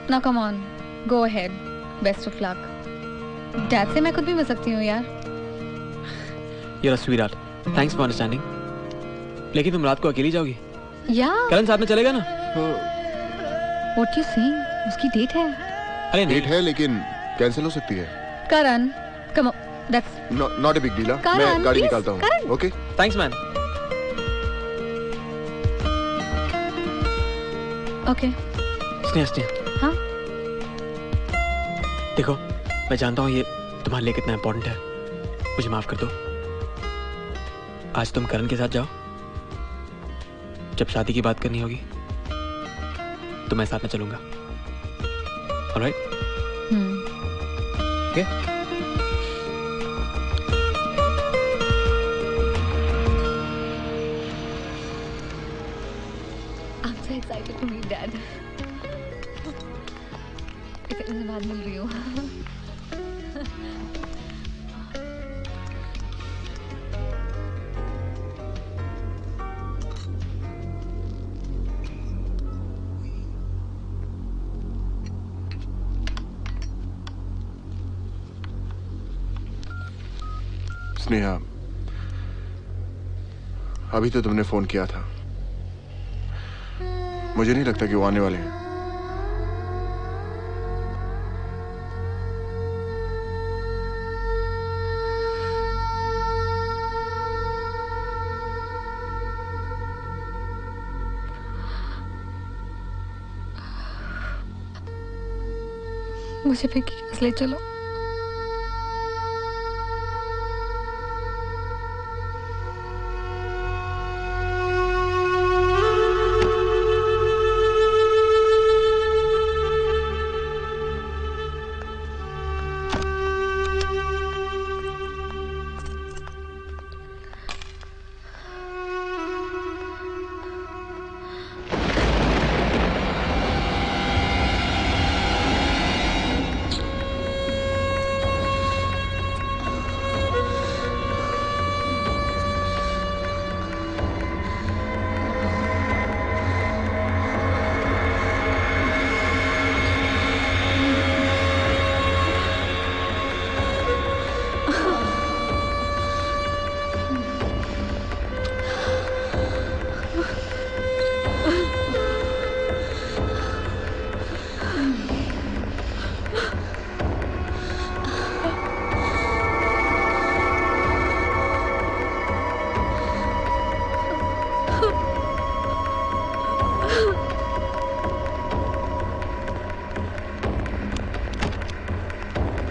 S3: ना। Come on, go ahead, best of luck. Dad से मैं खुद भी मिल सकती हूँ यार।
S7: You are sweetheart, thanks for understanding. लेकिन तुम रात को अकेली जाओगी?
S3: या
S7: करण साथ में चलेगा ना?
S3: What you saying? उसकी डेट है।
S7: अरे
S2: डेट है लेकिन कैंसिल हो सकती है।
S3: Karan, come on, that's
S2: not a big deal. मैं गाड़ी निकालता हूँ। Okay,
S7: thanks man.
S3: Okay.
S7: Sneha,
S3: हाँ?
S7: देखो, मैं जानता हूँ ये तुम्हारे लिए कितना इम्पोर्टेंट है, मुझे माफ कर दो। आज तुम करण के साथ जाओ, जब शादी की बात करनी होगी तो मैं साथ में चलूंगा। Alright? Okay?
S3: I'm so excited to meet Dad. इतने दिन बाद मिल रही हूँ।
S2: स्नेहा, अभी तो तुमने फोन किया था, मुझे नहीं लगता कि वो आने वाले हैं।
S3: मुझे भी ले चलो।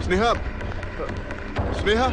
S2: स्नेहा, स्नेहा।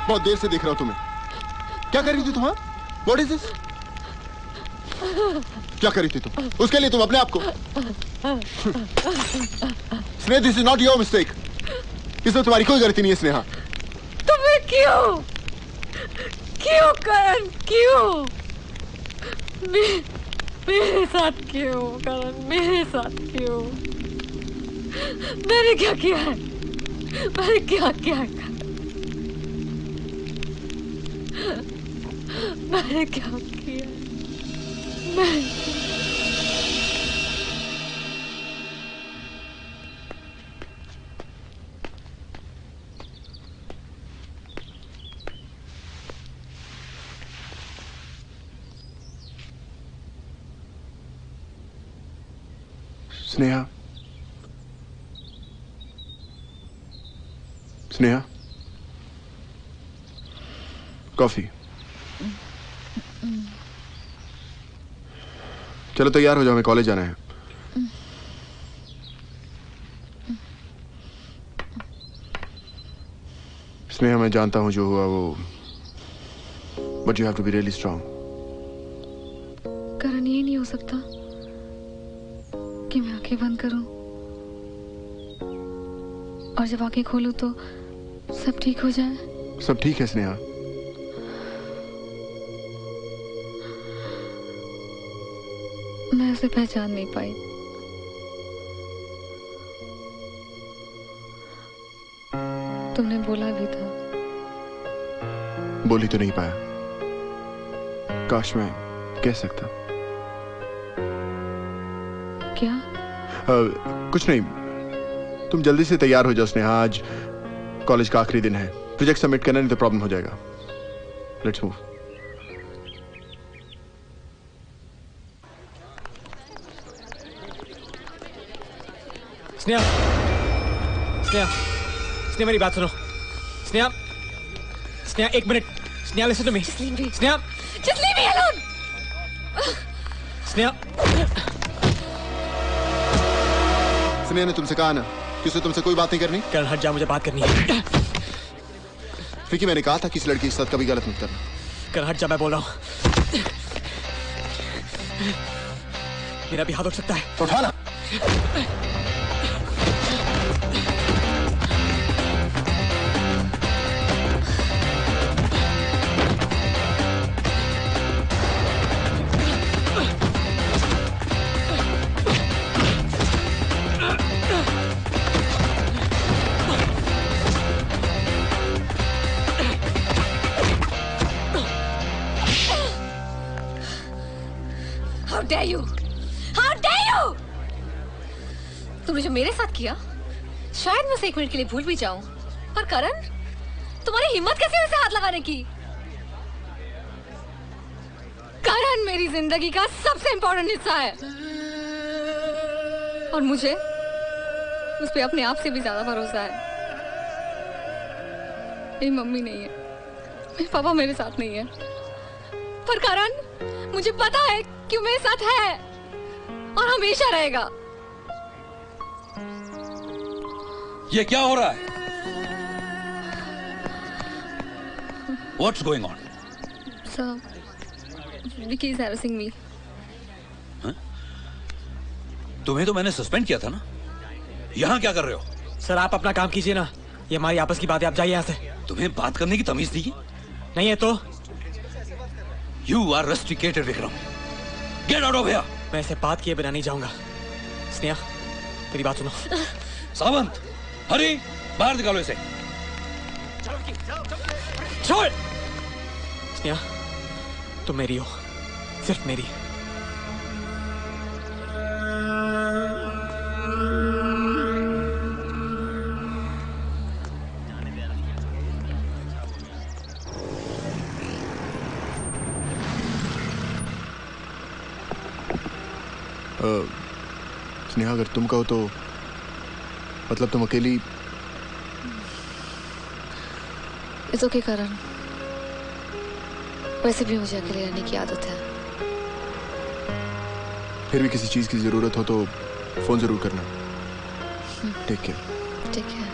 S2: बहुत देर से देख रहा हूं तुम्हें। क्या कर रही थी तुम? What is this? क्या कर रही थी तुम? उसके लिए तुम अपने आप को Sneha, this is not your mistake. इसमें तुम्हारी कोई गलती नहीं है स्नेहा।
S8: तुम्हें क्यों करण, क्यों मेरे साथ क्यों करण, मेरे साथ क्यों? मैंने क्या किया है? मैंने क्या किया है? मैंने क्या किया?
S2: स्नेहा, स्नेहा, कॉफी। चलो तैयार हो जाओ, हमें कॉलेज जाना है। स्नेहा, मैं जानता हूं जो हुआ वो, but you have to be really strong.
S3: Karan, ये नहीं हो सकता कि मैं आंखें बंद करूं और जब आंखें खोलूं तो सब ठीक हो जाए।
S2: सब ठीक है स्नेहा।
S3: मैं उसे पहचान नहीं पाई। तुमने बोला भी था।
S2: बोली तो नहीं पाया। काश मैं कह सकता।
S3: क्या?
S2: कुछ नहीं, तुम जल्दी से तैयार हो जाओ स्नेहा। आज कॉलेज का आखिरी दिन है, प्रोजेक्ट सबमिट करना, नहीं तो प्रॉब्लम हो जाएगा। Let's move.
S13: स्नेहा, स्नेहा, स्नेहा, मेरी बात सुनो। स्नेहा, स्नेहा, एक minute. Sneha, listen to me. Sneha,
S8: Just leave me alone.
S13: Sneha,
S2: Sneha ने तुमसे कहा ना कि उसे तुमसे कोई बात नहीं करनी।
S13: कल हट जा, मुझे बात करनी है।
S2: फिर मैंने कहा था कि इस लड़की के साथ कभी गलत मत करना।
S13: कल हट जा, मैं बोल रहा हूँ। मेरा भी हाथ उठ सकता है।
S2: तो उठाना।
S3: तुमने जो मेरे साथ किया शायद मैं उसे 1 मिनट के लिए भूल भी जाऊं, पर करण, तुम्हारी हिम्मत कैसे वैसे हाथ लगाने की? करण मेरी जिंदगी का सबसे इंपॉर्टेंट हिस्सा है और मुझे उस पे अपने आप से भी ज्यादा भरोसा है। मेरी मम्मी नहीं है, मेरे पापा मेरे साथ नहीं है, पर करण मुझे पता है कि मेरे साथ है और हमेशा रहेगा।
S10: ये क्या हो रहा है? What's going on?
S3: Sir, Vicky is harassing me.
S10: तुम्हें तो मैंने सस्पेंड किया था ना, यहाँ क्या कर रहे हो?
S13: सर आप अपना काम कीजिए ना, ये हमारी आपस की बात है, आप जाइए यहाँ से।
S10: तुम्हें बात करने की तमीज नहीं है?
S13: नहीं है तो?
S10: You are rusticated, Vikram. Get out of here!
S13: मैं ऐसे बात किए बिना नहीं जाऊंगा। स्नेहा, तेरी बात सुनो।
S10: सावंत, हरी, बाहर निकालो इसे।
S13: छोड़! स्नेहा, तुम मेरी हो, सिर्फ मेरी।
S2: स्नेहा, अगर तुम कहो तो मतलब तुम अकेली।
S3: इट्स ओके करण, वैसे भी मुझे अकेले रहने की आदत है।
S2: फिर भी किसी चीज की जरूरत हो तो फोन जरूर करना। Take care.
S3: Take care.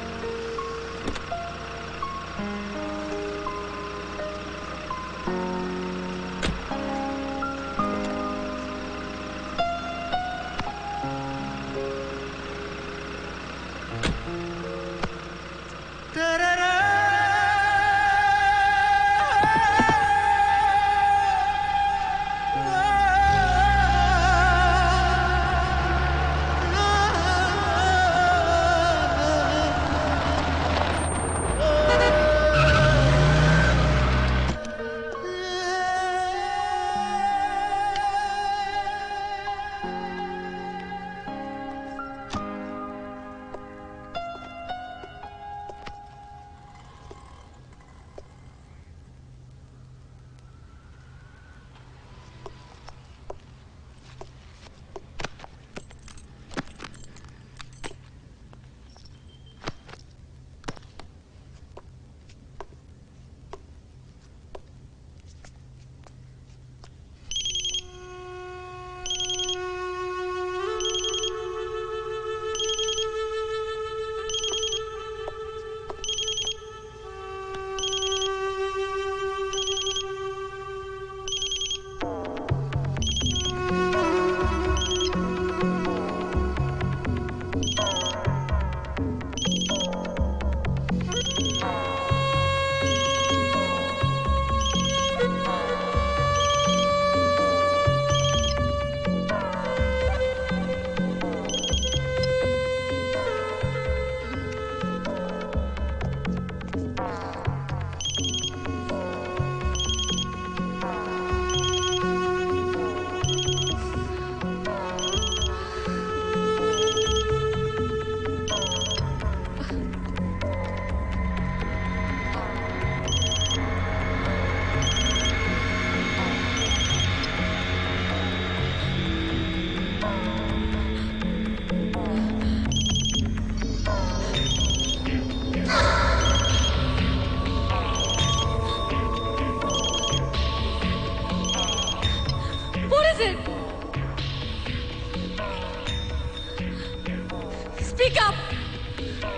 S3: Speak up!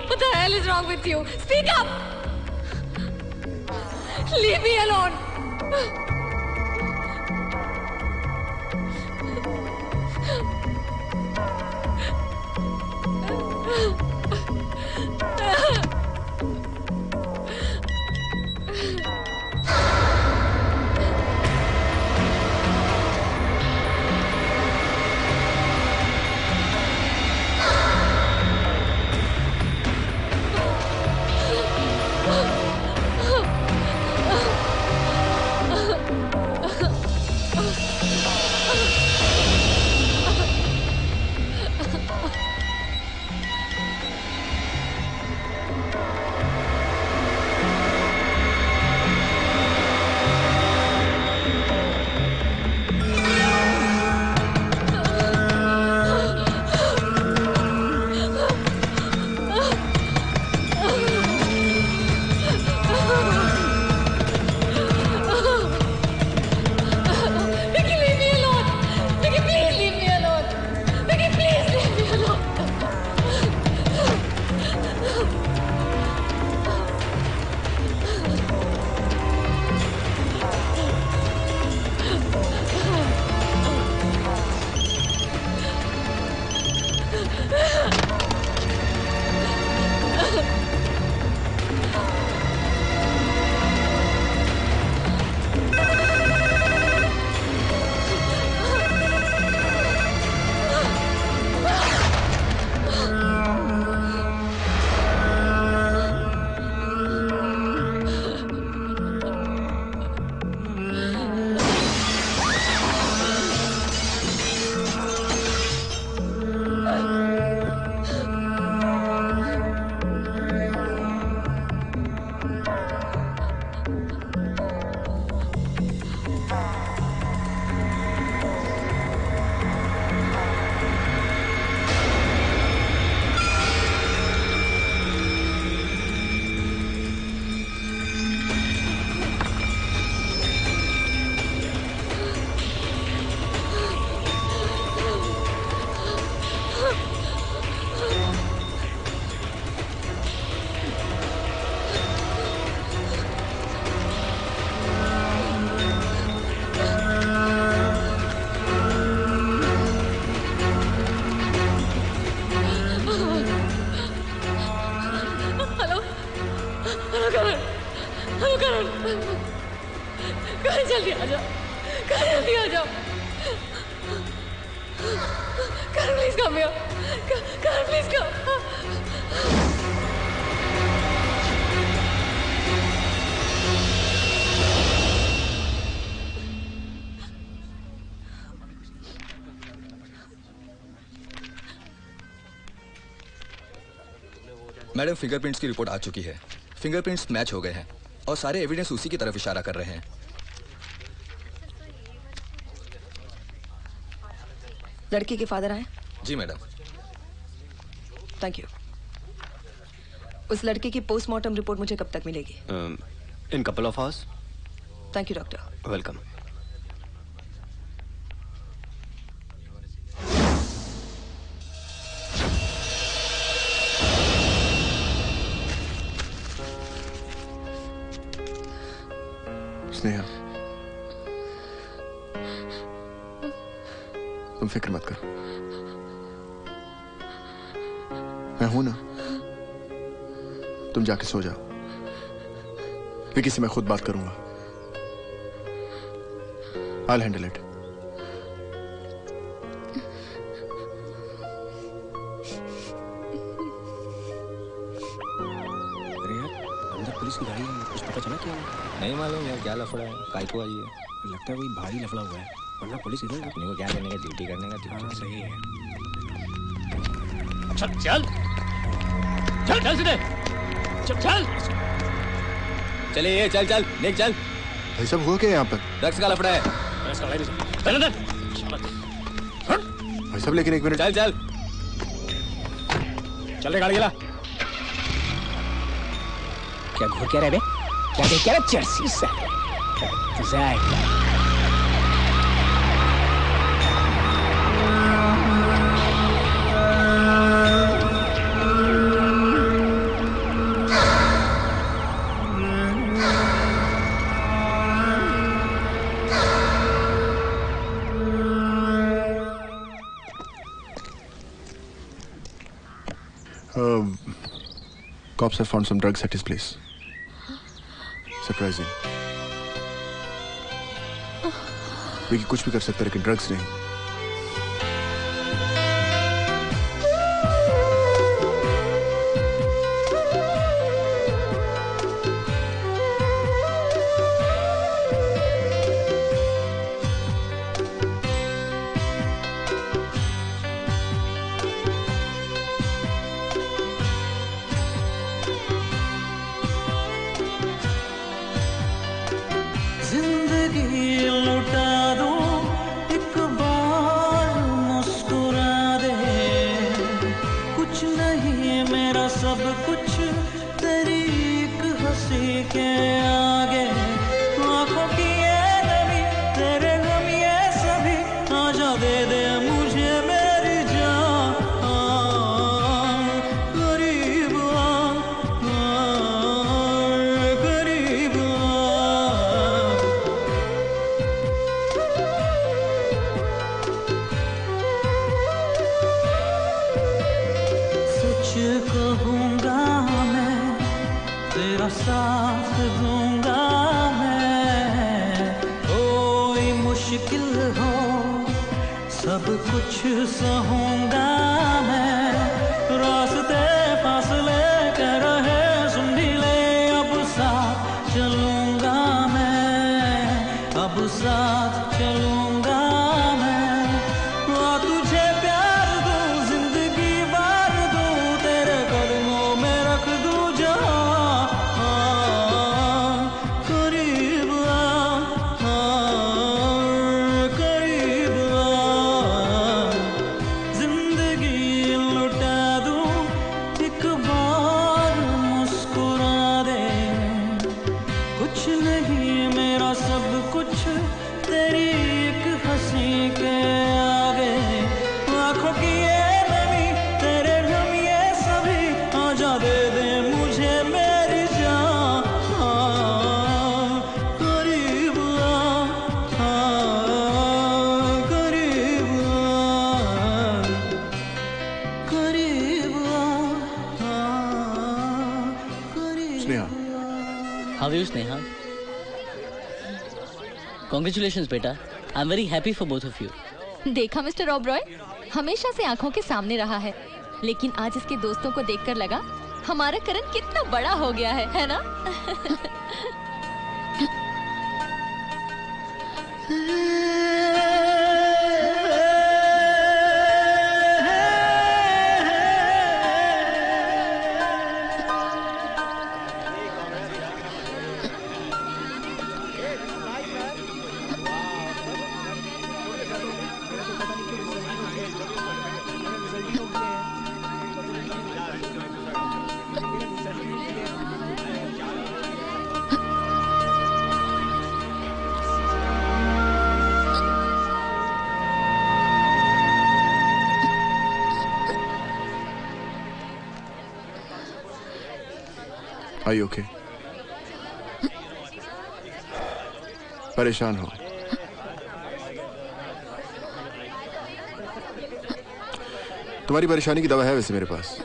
S3: What the hell is wrong with you? Speak up! Leave me alone!
S17: Karan, Karan जल्दी आ जाओ, करण जल्दी आ जाओ, Karan please come here, Karan please come.
S18: Madam, fingerprints की रिपोर्ट आ चुकी है। फिंगरप्रिंट्स मैच हो गए हैं और सारे एविडेंस उसी की तरफ इशारा कर रहे हैं।
S8: लड़की के फादर आए?
S18: जी मैडम।
S8: Thank you. उस लड़के की पोस्टमार्टम रिपोर्ट मुझे कब तक मिलेगी?
S5: In couple of hours.
S8: Thank you doctor.
S5: Welcome.
S2: Sneha, तुम फिक्र मत करो, मैं हूं ना। तुम जाके सो जाओ, विकी से मैं खुद बात करूंगा। I'll handle it.
S16: अरे यार, अंदर पुलिस की गाड़ी है, कुछ पता चला क्या हुआ?
S19: नहीं मालूम यार, क्या लफड़ा है, काय को आई है।
S16: लगता है कोई भारी लफड़ा हुआ है, वरना पुलिस इधर
S19: अपने को क्या करने का, ड्यूटी करने का।
S16: हाँ, सही है।
S5: चल चल चल चल सीधे, चल चल चलिए, चल चल निक चल।
S2: भाई सब हुआ क्या यहाँ पर?
S5: ड्रग्स का लफड़ा है। चल अंदर।
S2: भाई सब, लेकिन एक मिनट।
S5: चल चल
S16: चल रे, गाड़ी चला। क्या घोर क्या रहे बे? क्या देख क्या रहे? चर्सी से
S2: Cops have found some drugs at his place. Surprising. Vicky कुछ भी कर सकता है, लेकिन ड्रग्स नहीं।
S20: How are you, Sneha? Congratulations, बेटा. I'm very happy for both of you.
S1: देखा मिस्टर ओबरॉय, हमेशा से आंखों के सामने रहा है, लेकिन आज इसके दोस्तों को देखकर लगा हमारा करण कितना बड़ा हो गया है ना?
S2: Are you okay? परेशान हो? तुम्हारी परेशानी की दवा है वैसे मेरे पास.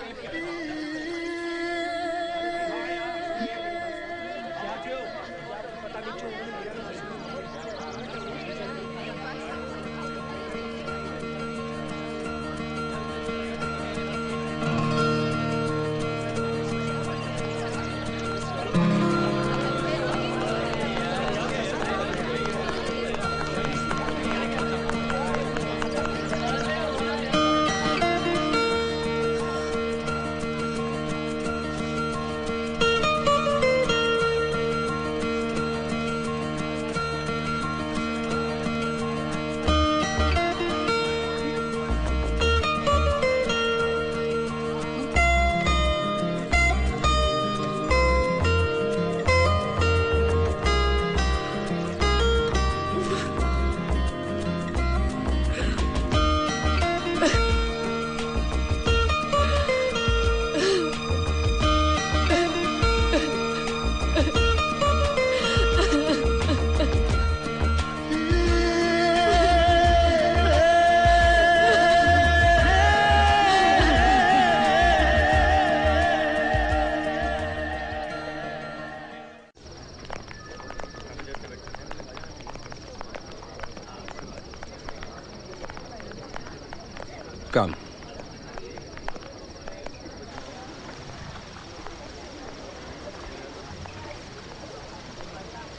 S10: Come.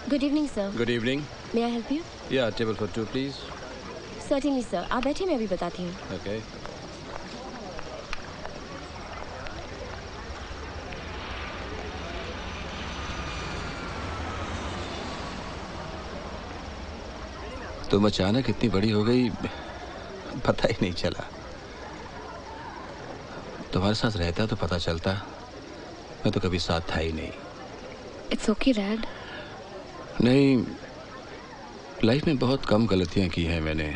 S21: Good evening, sir.
S10: Good evening.
S21: May I help you?
S10: Yeah, table for two, please.
S21: Certainly, sir. आप बैठे, मैं अभी बताती हूँ.
S10: Okay. तुम अचानक इतनी बड़ी हो गई, पता ही नहीं चला. तुम्हारे साथ रहता तो पता चलता. मैं तो कभी साथ था ही नहीं.
S21: It's okay, Dad.
S10: नहीं, लाइफ में बहुत कम गलतियां की हैं मैंने,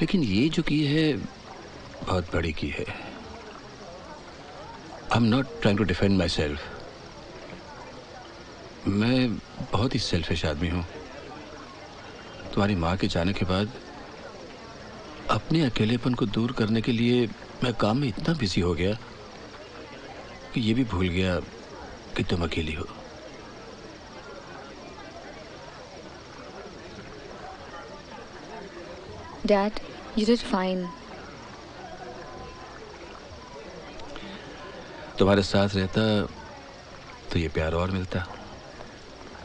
S10: लेकिन ये जो की है बहुत बड़ी की है. I'm not trying to defend myself. मैं बहुत ही सेल्फिश आदमी हूँ. तुम्हारी माँ के जाने के बाद अपने अकेलेपन को दूर करने के लिए मैं काम में इतना बिजी हो गया कि ये भी भूल गया कि तुम अकेली हो.
S21: Dad, you did fine.
S10: तुम्हारे साथ रहता तो ये प्यार और मिलता.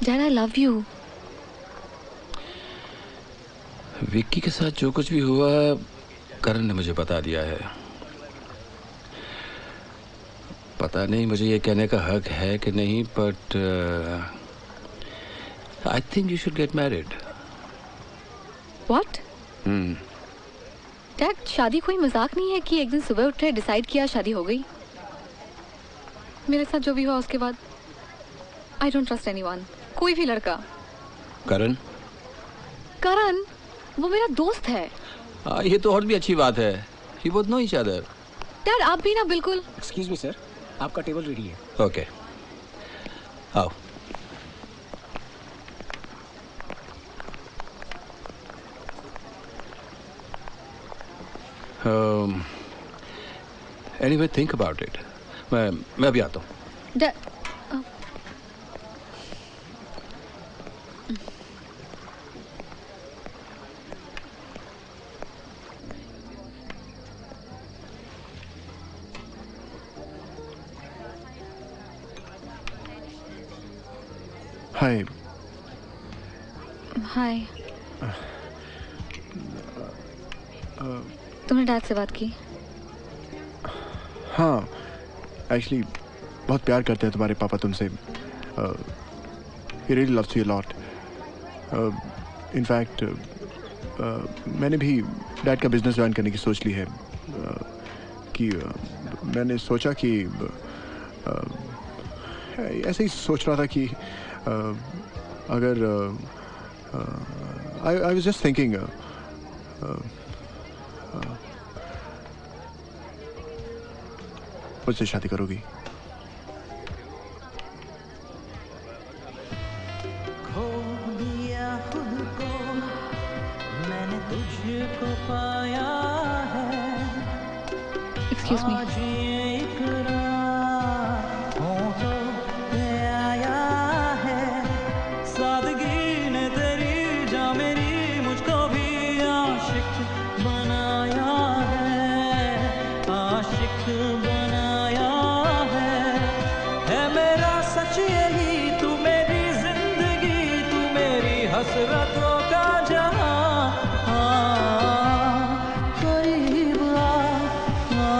S21: Dad, I love you.
S10: Vicky के साथ जो कुछ भी हुआ करण ने मुझे बता दिया है. पता नहीं मुझे ये कहने का हक है कि नहीं, but I think you should get married.
S21: What? Dad, शादी कोई मजाक नहीं है कि एक दिन सुबह उठे डिसाइड किया शादी हो गई. मेरे साथ जो भी हुआ उसके बाद I don't trust anyone. कोई भी लड़का.
S10: करण?
S21: करण वो मेरा दोस्त है.
S10: ये तो और भी अच्छी बात है. You both know each other.
S21: Dad, आप भी ना बिल्कुल.
S16: एक्सक्यूज मी सर, आपका टेबल रेडी है.
S10: ओके, आओ. Anyway, think about it. मैं अभी आता हूँ.
S2: हाय।
S21: हाय। तुमने डैड से बात की?
S2: हाँ, एक्चुअली बहुत प्यार करते हैं तुम्हारे पापा तुमसे। He really loves you a lot. In fact, मैंने भी डैड का बिजनेस ज्वाइन करने की सोच ली है। कि मैंने सोचा कि ऐसे ही सोच रहा था कि अगर I was just thinking मुझसे शादी करोगी?
S6: खो दिया खुद को मैंने तुझको पाया है।
S21: Excuse me.
S6: आज ये इकरार होठों पे आया है। सादगी ने तेरी जा मेरी मुझको भी आशिक बनाया है। आशिक बनाया है मेरा सच यही। तू मेरी जिंदगी, तू मेरी हसरतों का जहां। करीब आ, करीब आ,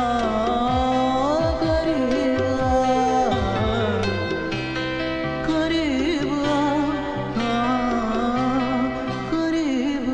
S6: करीब आ, करीब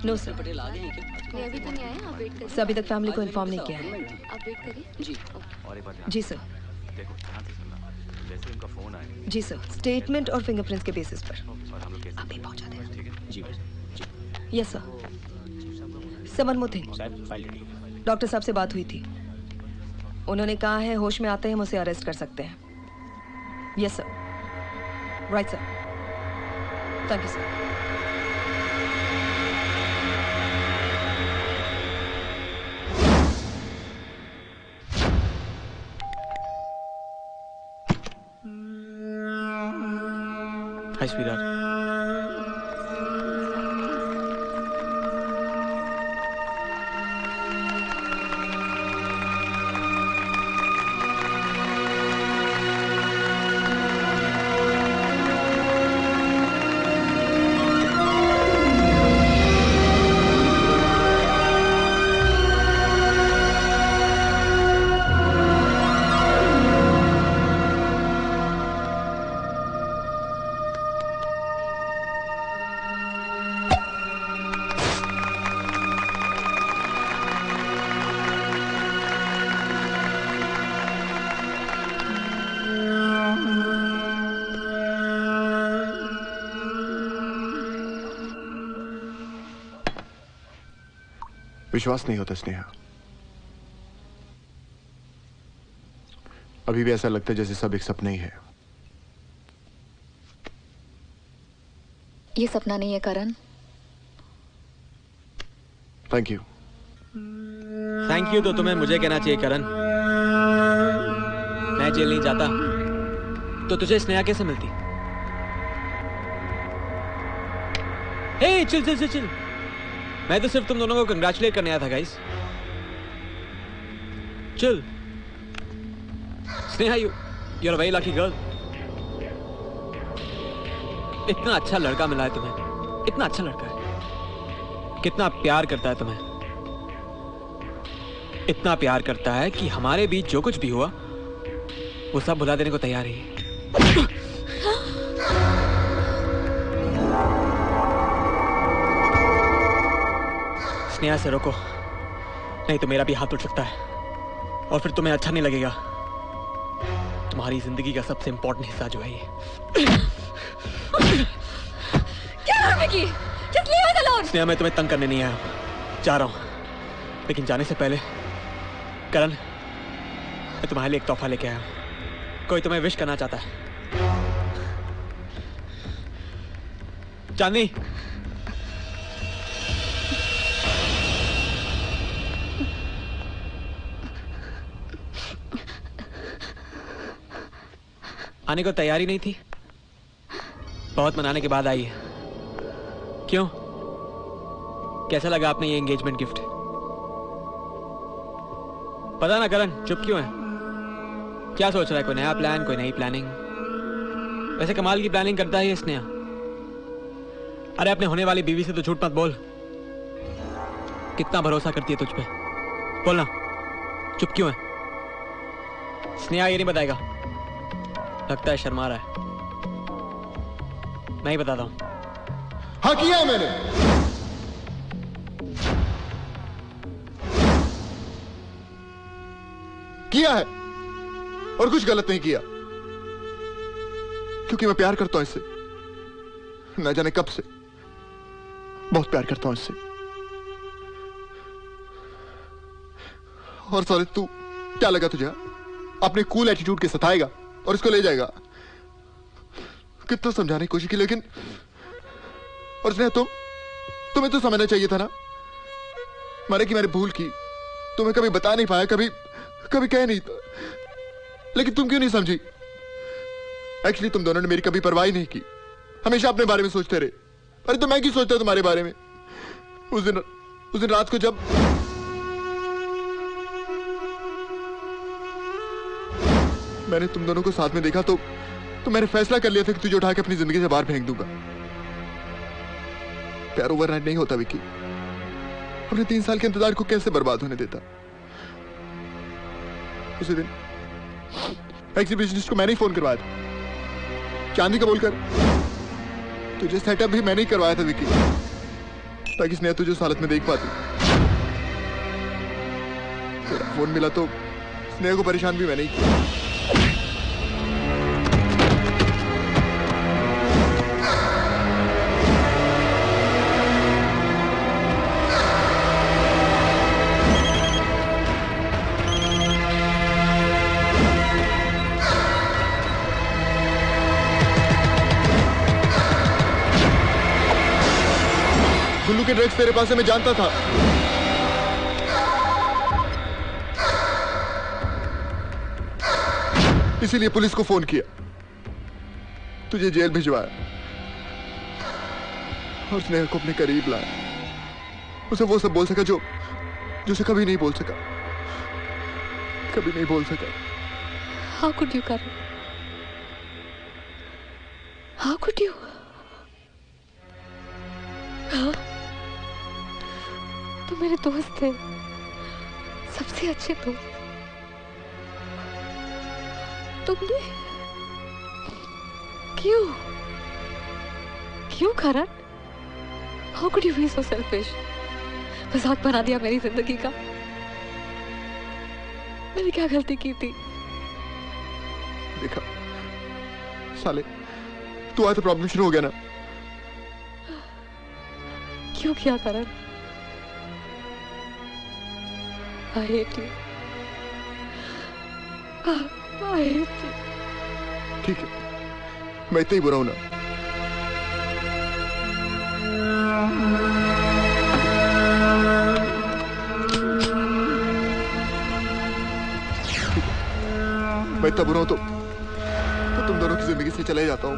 S8: नो सर।
S21: पटेल आ गए हैं क्या? अभी तो नहीं आए, आप वेट करिए।
S8: अभी तक फैमिली को इन्फॉर्म नहीं किया है।
S21: आप वेट करिए। जी।
S4: और एक बात
S8: जी सर।
S4: देखो ध्यान से सुनना, जैसे उनका फोन आए।
S8: जी सर, स्टेटमेंट और फिंगरप्रिंट्स के बेसिस पर।
S4: और हम लोग कैसे
S8: अभी पहुंचा दें।
S4: ठीक है
S5: जी
S8: यस सर। समन मुथिन, डॉक्टर साहब से बात हुई थी। उन्होंने कहा है होश में आते ही हम उसे अरेस्ट कर सकते हैं। Yes sir. Right sir. Thank you sir.
S13: Hi sweetheart.
S2: विश्वास नहीं होता स्नेहा। अभी भी ऐसा लगता है जैसे सब एक सपना ही है।
S21: ये सपना नहीं है Karan.
S2: Thank you.
S13: Thank you तो तुम्हें मुझे कहना चाहिए करण। मैं जेल नहीं जाता तो तुझे स्नेहा कैसे मिलती? हे चिल चिल चिल चिल। मैं तो सिर्फ तुम दोनों को कंग्रेचुलेट करने आया था guys. Chill. Sneha, you're a very lucky girl. इतना अच्छा लड़का मिला है तुम्हें। इतना अच्छा लड़का है। कितना प्यार करता है तुम्हें। इतना प्यार करता है कि हमारे बीच जो कुछ भी हुआ वो सब भुला देने को तैयार है। स्नेहा से रोको, नहीं तो मेरा भी हाथ उठ सकता है और फिर तुम्हें अच्छा नहीं लगेगा। तुम्हारी जिंदगी का सबसे इंपॉर्टेंट हिस्सा जो है ये।
S21: क्या Vicky? Just leave us alone.
S13: Sneha, मैं तुम्हें तंग करने नहीं आया हूं। जा रहा हूं, लेकिन जाने से पहले करण, मैं तुम्हारे लिए एक तोहफा लेके आया हूं। कोई तुम्हें विश करना चाहता है। चांदनी, आने को तैयारी नहीं थी? बहुत मनाने के बाद आई है। क्यों? कैसा लगा आपने ये एंगेजमेंट गिफ्ट? पता ना करण, चुप क्यों है? क्या सोच रहा है? कोई नया प्लान, कोई नई प्लानिंग? वैसे कमाल की प्लानिंग करता है ये स्नेहा। अरे अपने होने वाली बीवी से तो झूठ मत बोल। कितना भरोसा करती है तुझ पे, बोलना। चुप क्यों है? स्नेहा ये नहीं बताएगा। लगता है शर्मा रहा है। मैं ही बताता हूं।
S2: हाँ किया है मैंने। किया है और कुछ गलत नहीं किया, क्योंकि मैं प्यार करता हूं इससे। न जाने कब से बहुत प्यार करता हूं इससे। और साले तू क्या लगा तुझे? अपने कूल एटीट्यूड के सताएगा और इसको ले जाएगा। कितना समझाने की कोशिश की, लेकिन और स्नेहा तुम्हें तो समझना चाहिए था ना। मारे कि मैंने भूल की, तुम्हें कभी बता नहीं पाया, कभी कह नहीं था, लेकिन तुम क्यों नहीं समझी? एक्चुअली तुम दोनों ने मेरी कभी परवाह नहीं की, हमेशा अपने बारे में सोचते रहे। अरे तो मैं क्यों सोचता तुम्हारे बारे में? उस दिन रात को जब मैंने तुम दोनों को साथ में देखा तो मैंने फैसला कर लिया था कि तुझे उठा के अपनी जिंदगी से बाहर फेंक दूंगा। प्यार ओवरनाइट नहीं होता विकी। अपने 3 साल के इंतजार को कैसे बर्बाद होने देता? उसी दिन एग्जीबिशनिस्ट को मैंने ही फोन करवाया था, चांदी का बोलकर। तुझे सेटअप भी मैंने ही करवाया था विकी, ताकि स्नेहा तुझे उस हालत में देख पाती। तेरा फोन मिला तो स्नेहा को परेशान भी मैंने ही किया। गुल्लू के ड्रग्स तेरे पास है, मैं जानता था। इसीलिए पुलिस को फोन किया, तुझे जेल भिजवाया और स्नेहा को अपने करीब लाया। उसे वो सब बोल सका जो उसे कभी नहीं बोल सका, कभी नहीं बोल सका।
S21: How could you, Karan? How could you? हाँ? तुम मेरे दोस्त थे, सबसे अच्छे दोस्त। तुमने क्यों करण? How could you be so selfish? मजाक बना दिया मेरी जिंदगी का। मैंने क्या गलती की थी?
S2: देखा साले, तू आया तो प्रॉब्लम शुरू हो गया ना।
S21: क्यों किया करण? I hate you. I hate you.
S2: ठीक है, मैं इतना ही बुरा हूं ना। मैं इतना बुरा हूं तो तुम दोनों की जिंदगी से चले जाता हूं।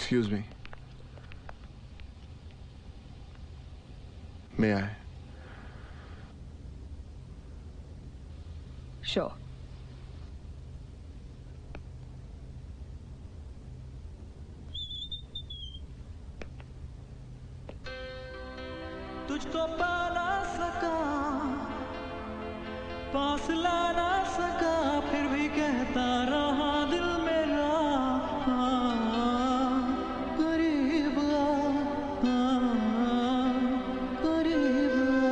S2: Excuse me. May I?
S8: Sure.
S6: तुझको पा ना सका, पास ला ना सका, फिर भी कहता रहा दिल मेरा, करीब आ, करीब
S2: आ।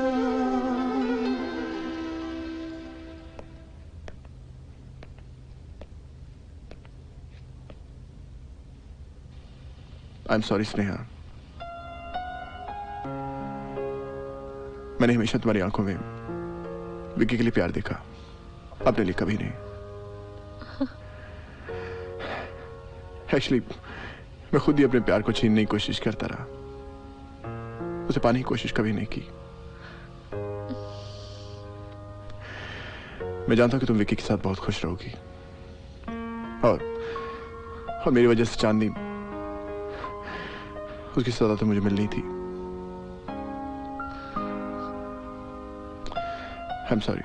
S2: I'm sorry, Sneha. मैंने हमेशा तुम्हारी आंखों में विक्की के लिए प्यार देखा, अपने लिए कभी नहीं। एक्चुअली मैं खुद ही अपने प्यार को छीनने की कोशिश करता रहा, उसे पाने की कोशिश कभी नहीं की। मैं जानता हूं कि तुम विक्की के साथ बहुत खुश रहोगी, और मेरी वजह से चांदनी, उसकी सजा तो मुझे मिलनी थी। I'm sorry.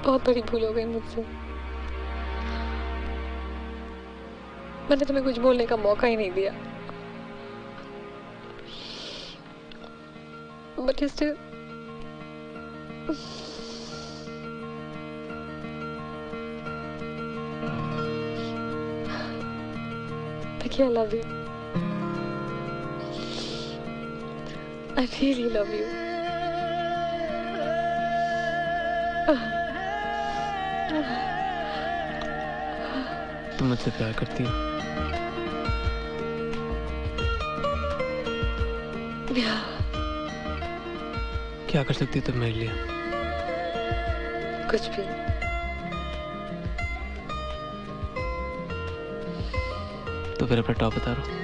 S21: बहुत बड़ी भूल हो गई मुझसे। मैंने तुम्हें कुछ बोलने का मौका ही नहीं दिया। But still, Vicky, I love you. I really love you.
S7: तुम मुझसे प्यार करती हो? क्या कर सकती हो तुम मेरे लिए?
S21: कुछ भी।
S7: तो फिर अपना टॉप बता रहा।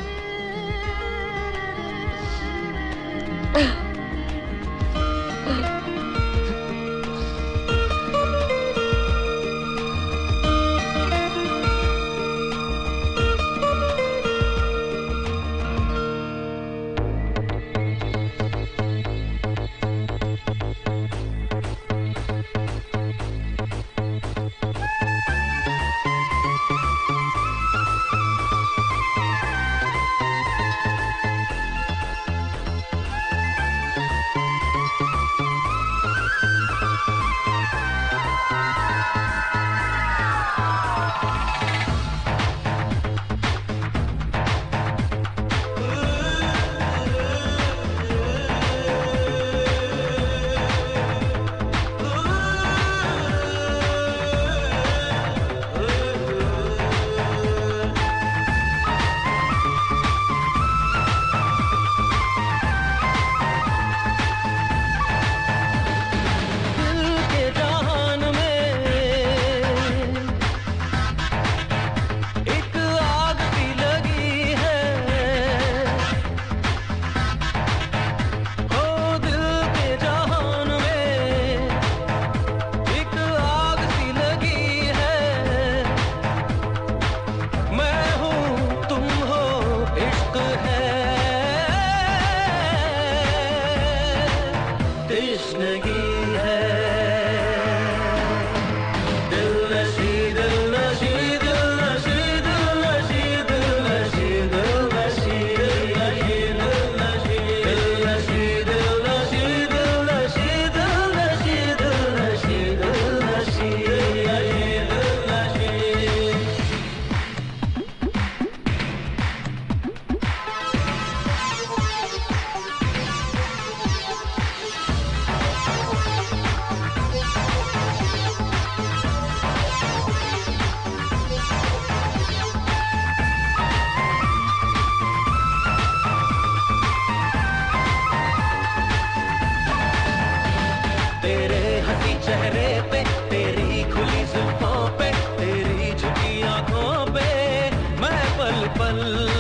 S6: दिल